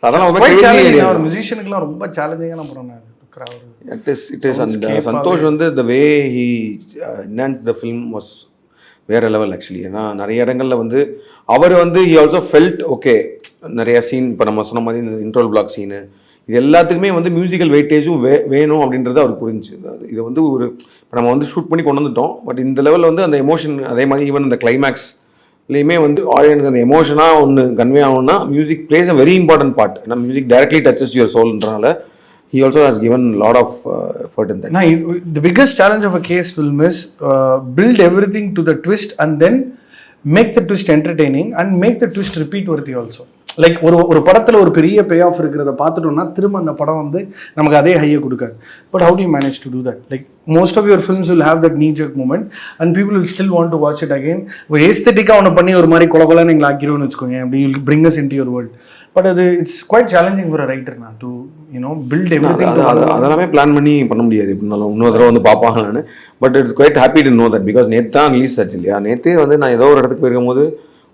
அதெல்லாம் மியூசிஷியனுக்குலாம் ரொம்ப சேலஞ்சிங்கான படம். It is and சந்தோஷ் வந்து the way he enhanced the film was வேற லெவல் ஆக்சுவலி. ஏன்னா நிறைய இடங்கள்ல வந்து அவர் வந்து he also felt okay. நிறைய சீன் இப்போ நம்ம சொன்ன மாதிரி இந்த இன்ட்ரோல் பிளாக் சீனு இது எல்லாத்துக்குமே வந்து மியூசிக்கல் வெயிட்டேஜும் வேணும் அப்படின்றது அவருக்கு புரிஞ்சு. இதை வந்து ஒரு இப்போ நம்ம வந்து ஷூட் பண்ணி கொண்டு வந்துட்டோம், பட் இந்த லெவலில் வந்து அந்த எமோஷன் அதே மாதிரி ஈவன் அந்த கிளைமேக்ஸ்லேயுமே வந்து ஆடியன்ஸ் அந்த எமோஷனாக ஒன்று கன்வே ஆகணும்னா music plays a very important part. ஏன்னா மியூசிக் டைரக்ட்லி டச்சஸ் யுவர் சோல்ன்றனால he also has given a lot of effort in that. Now, the biggest challenge of a case film is build everything to the twist and then make the twist entertaining and make the twist repeat worthy also. Like ஒரு படத்தில் ஒரு பெரிய bay of இருக்கிறத பார்த்துட்டோம்னா திரும்ப அந்த படம் வந்து நமக்கு அதே ஹையை கொடுக்காது. But how do you manage to do that? Like most of your films will have that knee jerk moment and people will still want to watch it again. ஒரு ஏஸ்தட்டிக்காக ஒன்று பண்ணி ஒரு மாதிரி கொலை நீங்கள் ஆக்கிடுவோன்னு வச்சுக்கோங்க, அப்படி will bring us in to your world. But அது it's quite challenging for a writer நான் டு பில்ட் எவ்ரிதிங். அதெல்லாமே பிளான் பண்ணி பண்ண முடியாது எப்படினாலும், இன்னொரு தடவை வந்து பார்ப்பாங்கன்னு. But it's quite happy to know that because நேற்று தான் ரிலீஸ் ஆச்சு இல்லையா. நேற்றே வந்து நான் ஏதோ ஒரு இடத்துக்கு போயிருக்கும்போது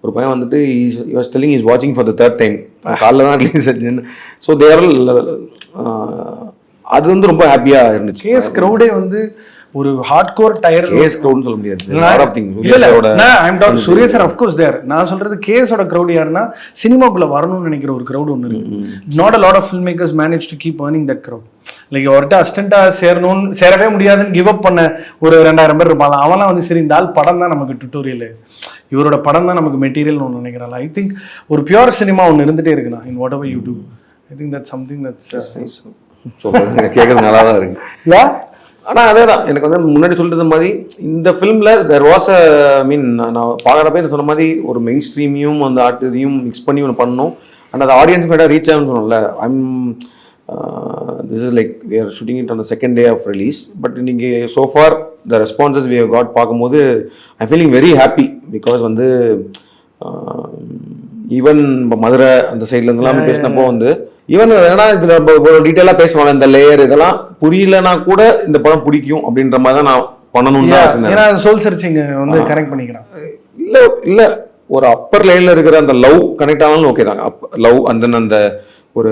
ஒரு பையன் வந்துட்டு he was telling he is watching for the third time, காலைல தான் ரிலீஸ் ஆச்சுன்னு. ஸோ தேர் அது வந்து ரொம்ப ஹாப்பியாக இருந்துச்சு. கேஸ் க்ரௌடே வந்து ஒரு ஹார்ட்கோர் டயர் கேஸ் க்ரௌட்னு சொல்ல முடியாது. சூர்யா சார் அஃப்கோர்ஸ் தேர். நான் சொல்றது கேஸோட க்ரௌட் யாருன்னா சினிமாக்குள்ள வரணும்னு நினைக்கிற ஒரு க்ரௌட் ஒன்று இருக்கு. Not a lot of film makers manage to keep earning that crowd. Like அவர்கிட்ட அசிஸ்டண்டா சேரவே முடியாதுன்னு கிவ் அப் பண்ண ஒரு 2000 பேர் இருப்பாங்க. அவன்லாம் வந்து சரி இந்த ஆள் படம் தான் நமக்கு டுட்டோரியல், இவரோட படம் தான் நமக்கு மெட்டீரியல்னு ஒன்று நினைக்கிறாங்க. ஐ திங்க் ஒரு பியூர் சினிமா ஒன்று இருந்துகிட்டே இருக்குண்ணா in whatever you do. I think that something that's கேட்கறது நல்லா தான் இருக்கு. இல்லை ஆனால் அதே தான் எனக்கு வந்து முன்னாடி சொல்கிறது மாதிரி இந்த ஃபிலிமில் தேர் வாஸ் அ மீன் நான் பார்க்குறப்ப சொன்ன மாதிரி ஒரு மெயின் ஸ்ட்ரீமையும் அந்த ஆர்ட் இதையும் மிக்ஸ் பண்ணி ஒன்று பண்ணணும். அண்ட் அது ஆடியன்ஸ் கிட்ட ரீச் ஆகும்னு சொன்னோம்ல. this is like we are shooting it on the second day of release, but இன்னைக்கு so far the responses we have got பார்க்கும்போது I'm feeling very happy because வந்து ஈவன் இப்போ மதுரை அந்த சைட்லேருந்துலாம் பேசினப்போ வந்து ஈவன் ஏன்னா இதில் டீட்டெயிலாக பேசுவாங்க இந்த லேயர் இதெல்லாம் புரியலன்னா கூட இந்த படம் பிடிக்கும் அப்படின்ற மாதிரி தான் நான் பண்ணணும்னு தான் சோல் சர்ச்சிங் வந்து கனெக்ட் பண்ணிக்கிறேன். இல்லை ஒரு அப்பர் லேயரில் இருக்கிற அந்த லவ் கனெக்ட் ஆனாலும் ஓகே தாங்க. லவ் அந்த ஒரு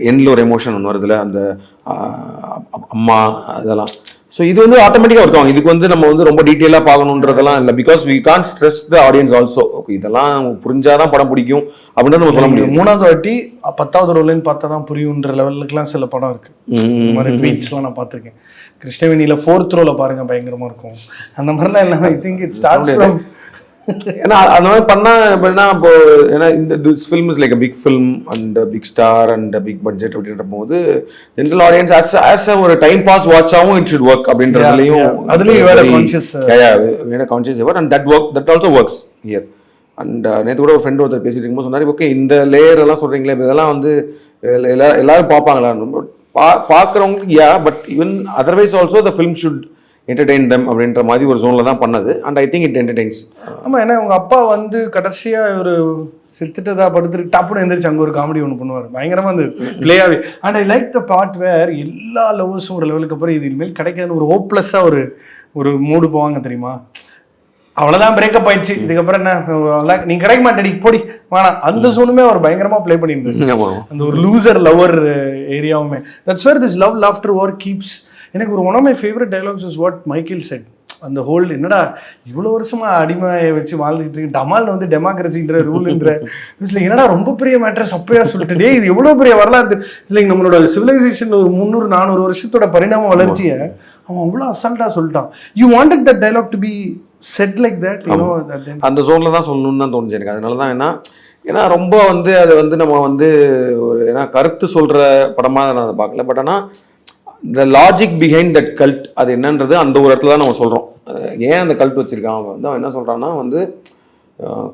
எண்ணில் ஒரு எமோஷன் ஒன்று வருதுல அந்த அம்மா அதெல்லாம். ஸோ இது வந்து ஆட்டோமேட்டிக்காக ஒர்க் ஆகும். இதுக்கு வந்து நம்ம வந்து ரொம்ப டீட்டெயிலாக பார்க்கணுன்றதெல்லாம் இல்லை. Because we can't stress the audience also. Okay, இதெல்லாம் புரிஞ்சாதான் படம் பிடிக்கும் அப்படின்னு நம்ம சொல்ல முடியும். 3வது வாட்டி 10வது ரோலேருந்து பார்த்தா தான் புரியுன்ற லெவலுக்குலாம் சில படம் இருக்கு. இந்த மாதிரி ட்வீட்ஸ்லாம் நான் பார்த்துருக்கேன். கிருஷ்ணவேணியில் 4th ரோல பாருங்க, பயங்கரமா இருக்கும். அந்த மாதிரிலாம் இல்லாமல் I think it starts from. ஏன்னா அந்த மாதிரி பண்ணா எப்படின்னா இப்போ ஏன்னா இந்த this film is like a big film and big star and big budget அப்படின்ற போது ஜென்ரல் ஆடியன்ஸ் ஆஸ் ஒரு டைம் பாஸ் வாட்சாகவும் இட் ஷுட் ஒர்க் அப்படின்றதுலையும் conscious ever and that also works here. And நேற்று கூட ஒரு ஃப்ரெண்ட் ஒருத்தர் பேசிட்டு இருக்கும்போது சொன்னார், ஓகே இந்த லேயர் எல்லாம் சொல்றீங்களே இதெல்லாம் வந்து எல்லாரும் பார்ப்பாங்களா பார்க்குறவங்களுக்கு, but even otherwise also the film should entertain them அப்படின்ற மாதிரி ஒரு ஜோன்ல தான் பண்ணது. And I think it entertains. ஆமா, ஏன்னா உங்க அப்பா வந்து கடைசியா ஒரு செத்துட்டதா படுத்துட்டு டப்புன்னு எந்திரிச்சு அங்கே ஒரு காமெடி ஒன்று பண்ணுவார், பயங்கரமா அந்த பிளேயாவே. And I like the part where எல்லா லவ்வர்ஸும் ஒரு லெவலுக்கு அப்புறம் இது இனிமேல் கிடைக்காதுன்னு ஒரு ஹோப்லெஸ்ஸா ஒரு மூடு போவாங்க தெரியுமா. அவ்வளவுதான், பிரேக்கப் ஆயிடுச்சு, இதுக்கப்புறம் என்ன நீ கிடைக்க மாட்டேடி போடி வேணாம், அந்த சோனுமே அவர் பயங்கரமா பிளே பண்ணியிருந்தாரு. அந்த ஒரு லூசர் லவர் ஏரியாவுமே. That's where this love laughter war keeps. எனக்கு ஒரு one of my favourite dialogues is what Michael said. அந்த ஹோல் என்னடா இவ்வளோ வருஷமா அடிமையை வச்சு வாழ்ந்துட்டு இருக்கு, டமால் வந்து டெமோக்ரஸின்ற ரூல்ன்ற என்னடா ரொம்ப பெரிய மேட்டர்ஸ் அப்பயா சொல்லிட்டு இது எவ்வளோ பெரிய வரலாறு இல்லைங்க. நம்மளோட சிவிலைசேஷன் ஒரு 300-400 வருஷத்தோட பரிணாம வளர்ச்சியை அவன் அவ்வளோ அசால்ட்டா சொல்லிட்டான். You wanted that dialogue to be said like that, you know. அந்த ஜோன்ல தான் சொல்லணும்னு தான் தோணுச்சு எனக்கு. அதனால தான் ஏன்னா ரொம்ப வந்து அது வந்து நம்ம வந்து ஒரு ஏன்னா கருத்து சொல்ற படமா நான் அதை பார்க்கல. பட் ஆனால் the logic behind that cult அது என்னன்றது அந்த ஒரு இடத்துல தான் நம்ம சொல்கிறோம். ஏன் அந்த கல்ட் வச்சிருக்கான் வந்து அவன் என்ன சொல்கிறான்னா வந்து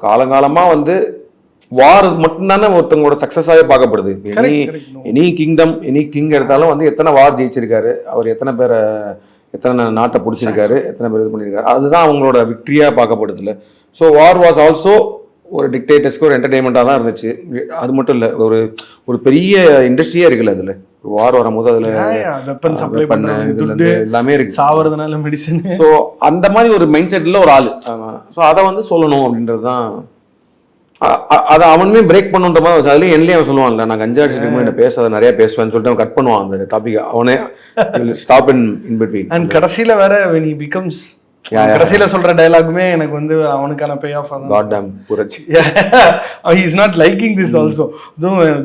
காலங்காலமாக வந்து வார் மட்டும்தானே ஒருத்தவங்களோட சக்ஸஸாகவே பார்க்கப்படுது. எனி கிங்டம் எனி கிங் எடுத்தாலும் வந்து எத்தனை வார் ஜெயிச்சிருக்காரு அவர், எத்தனை நாட்டை பிடிச்சிருக்காரு, எத்தனை பேர் இது பண்ணியிருக்காரு, அதுதான் அவங்களோட விக்ட்ரியாக பார்க்கப்படுதுல்ல. ஸோ வார் வாஸ் ஆல்சோ ஒரு டிக்டேட்டர்ஸ்க்கு ஒரு என்டர்டெயின்மெண்ட்டாக தான் இருந்துச்சு. அது மட்டும் இல்லை, ஒரு பெரிய இண்டஸ்ட்ரியே இருக்குல்ல அதில். வார் வரும்போது அதுல எல்லாமே இருக்கு, சாவறதுனால மெடிசன். ஸோ அந்த மாதிரி ஒரு மைண்ட் செட்ல ஒரு ஆளு. ஸோ அதை வந்து சொல்லணும் அப்படின்றது தான். அதை அவனுமே பிரேக் பண்ணுன்ற மாதிரி அதுலேயும் என்னையும் அவன் சொல்லுவான்ல, நான் கஞ்சா அடிச்சுட்டு பேச நிறைய பேசுவேன்னு சொல்லிட்டு அவன் கட் பண்ணுவான் அந்த டாபிக். அவனே ஸ்டாப் இன் பிட்வீன். அண்ட் கடைசியில வேற when he becomes கடைசியில சொல்ற டயலாகுமே எனக்கு வந்து அவனுக்கான பே ஆஃப் ஆகும். காட் டாம் புரட்சி. he is not liking this also.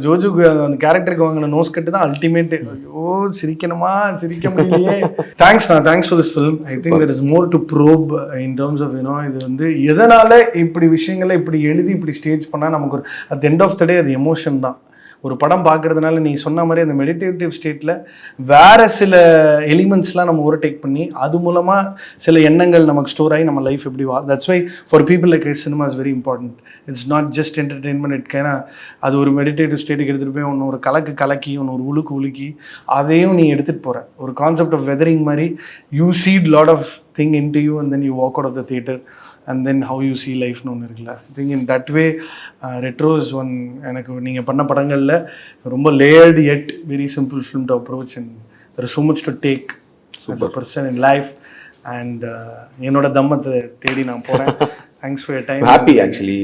ஜோஜுக்கு அந்த கேரக்டருக்கு வாங்கின நோஸ் கட்டு தான் அல்டிமேட். ஐயோ சிரிக்கணுமா, சிரிக்க முடியலையே. Thanks for this film. I think there is more to probe in terms of இது வந்து எதனால இப்படி விஷயங்களை இப்படி எழுதி இப்படி ஸ்டேஜ் பண்ணா நமக்கு ஒரு at the end of the day அது எமோஷன் தான். ஒரு படம் பார்க்கறதுனால நீ சொன்ன மாதிரி அந்த மெடிடேட்டிவ் ஸ்டேட்டில் வேற சில எலிமெண்ட்ஸ்லாம் நம்ம ஓவர்டேக் பண்ணி அது மூலமாக சில எண்ணங்கள் நமக்கு ஸ்டோர் ஆகி நம்ம லைஃப் எப்படி that's why for people like cinema is very important. It's not just entertainment. ஏன்னா அது ஒரு மெடிடேட்டிவ் ஸ்டேட்டுக்கு எடுத்துகிட்டு போய் ஒன்று ஒரு கலக்கி ஒன்று ஒரு உலுக்கி அதையும் நீ எடுத்துகிட்டு போகிற ஒரு கான்செப்ட் ஆஃப் வெதரிங் மாதிரி. You seed lot of thing into you and then you walk out of the theatre and then how you see life னு ஒன்று இருக்குல்ல. I think in that way retro is one. எனக்கு நீங்கள் பண்ண படங்களில் ரொம்ப layered yet very simple film to approach and there is so much to take as a person in life and என்னோட தம்மத்தை தேடி நான் போகிறேன். Thanks for your time. Happy actually.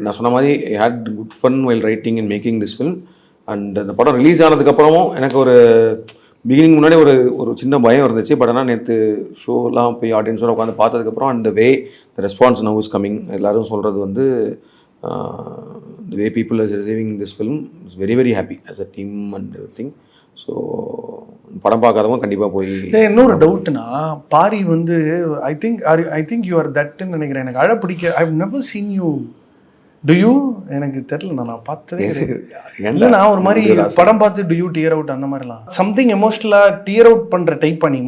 நான் சொன்ன மாதிரி I had good fun while writing and making this film and இந்த படம் release ஆனதுக்கப்புறமும் எனக்கு ஒரு பிகினிங் முன்னாடி ஒரு சின்ன பயம் இருந்துச்சு. பட் ஆனால் நேற்று ஷோலாம் போய் ஆடியன்ஸோட உட்காந்து பார்த்ததுக்கப்புறம் அந்த way the response now is coming. எல்லோரும் சொல்கிறது வந்து the way people is receiving this film is very very happy as a team and every thing. So படம் பார்க்காதவங்க கண்டிப்பாக போய். இன்னொரு டவுட்னா பாரி வந்து ஐ திங்க் யூ ஆர் தட்ன்னு நினைக்கிறேன். எனக்கு அழ பிடிக்க I have never seen you. Do you எனக்கு தெரியல, நான் பார்த்ததே இல்லை. நான் ஒரு மாதிரி படம் பார்த்து டு யூ டியர் அவுட் அந்த மாதிரிலாம் சம்திங் எமோஷனலாக டியர் அவுட் பண்ணுற டைப் பண்ணி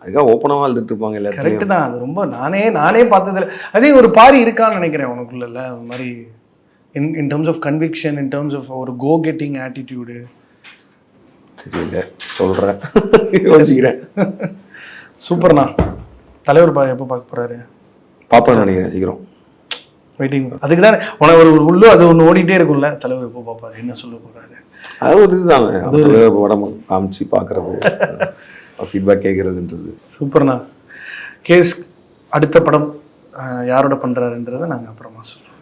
அதுக்காக ஓப்பனாக எழுதிட்டு இருப்பாங்க இல்லை. கரெக்டு தான். அது ரொம்ப நானே பார்த்ததில்ல. அதே ஒரு பாரி இருக்கான்னு நினைக்கிறேன் உனக்குள்ள ஒரு மாதிரி in terms of conviction, in terms of ஒரு கோ கெட்டிங் ஆட்டிடியூடு. தெரியல, சொல்கிறேன், யோசிக்கிறேன். சூப்பர்ண்ணா. தலைவர் எப்போ பார்க்க போகிறாரு? பார்ப்பேன் நினைக்கிறேன் சீக்கிரம். வெயிட்டிங். அதுக்கு தான் உனக்கு ஒரு உள்ளு அது ஒன்று ஓடிட்டே இருக்கும்ல, தலைவர் எப்போ பார்ப்பாரு, என்ன சொல்ல போகிறாரு. அது ஒரு இதுதாங்க, அது படம் காமிச்சு பார்க்குறது, ஃபீட்பேக் கேட்குறதுன்றது. சூப்பர்ண்ணா. கேஸ் அடுத்த படம் யாரோட பண்ணுறாருன்றதை நாங்கள் அப்புறமா சொல்லுவோம்.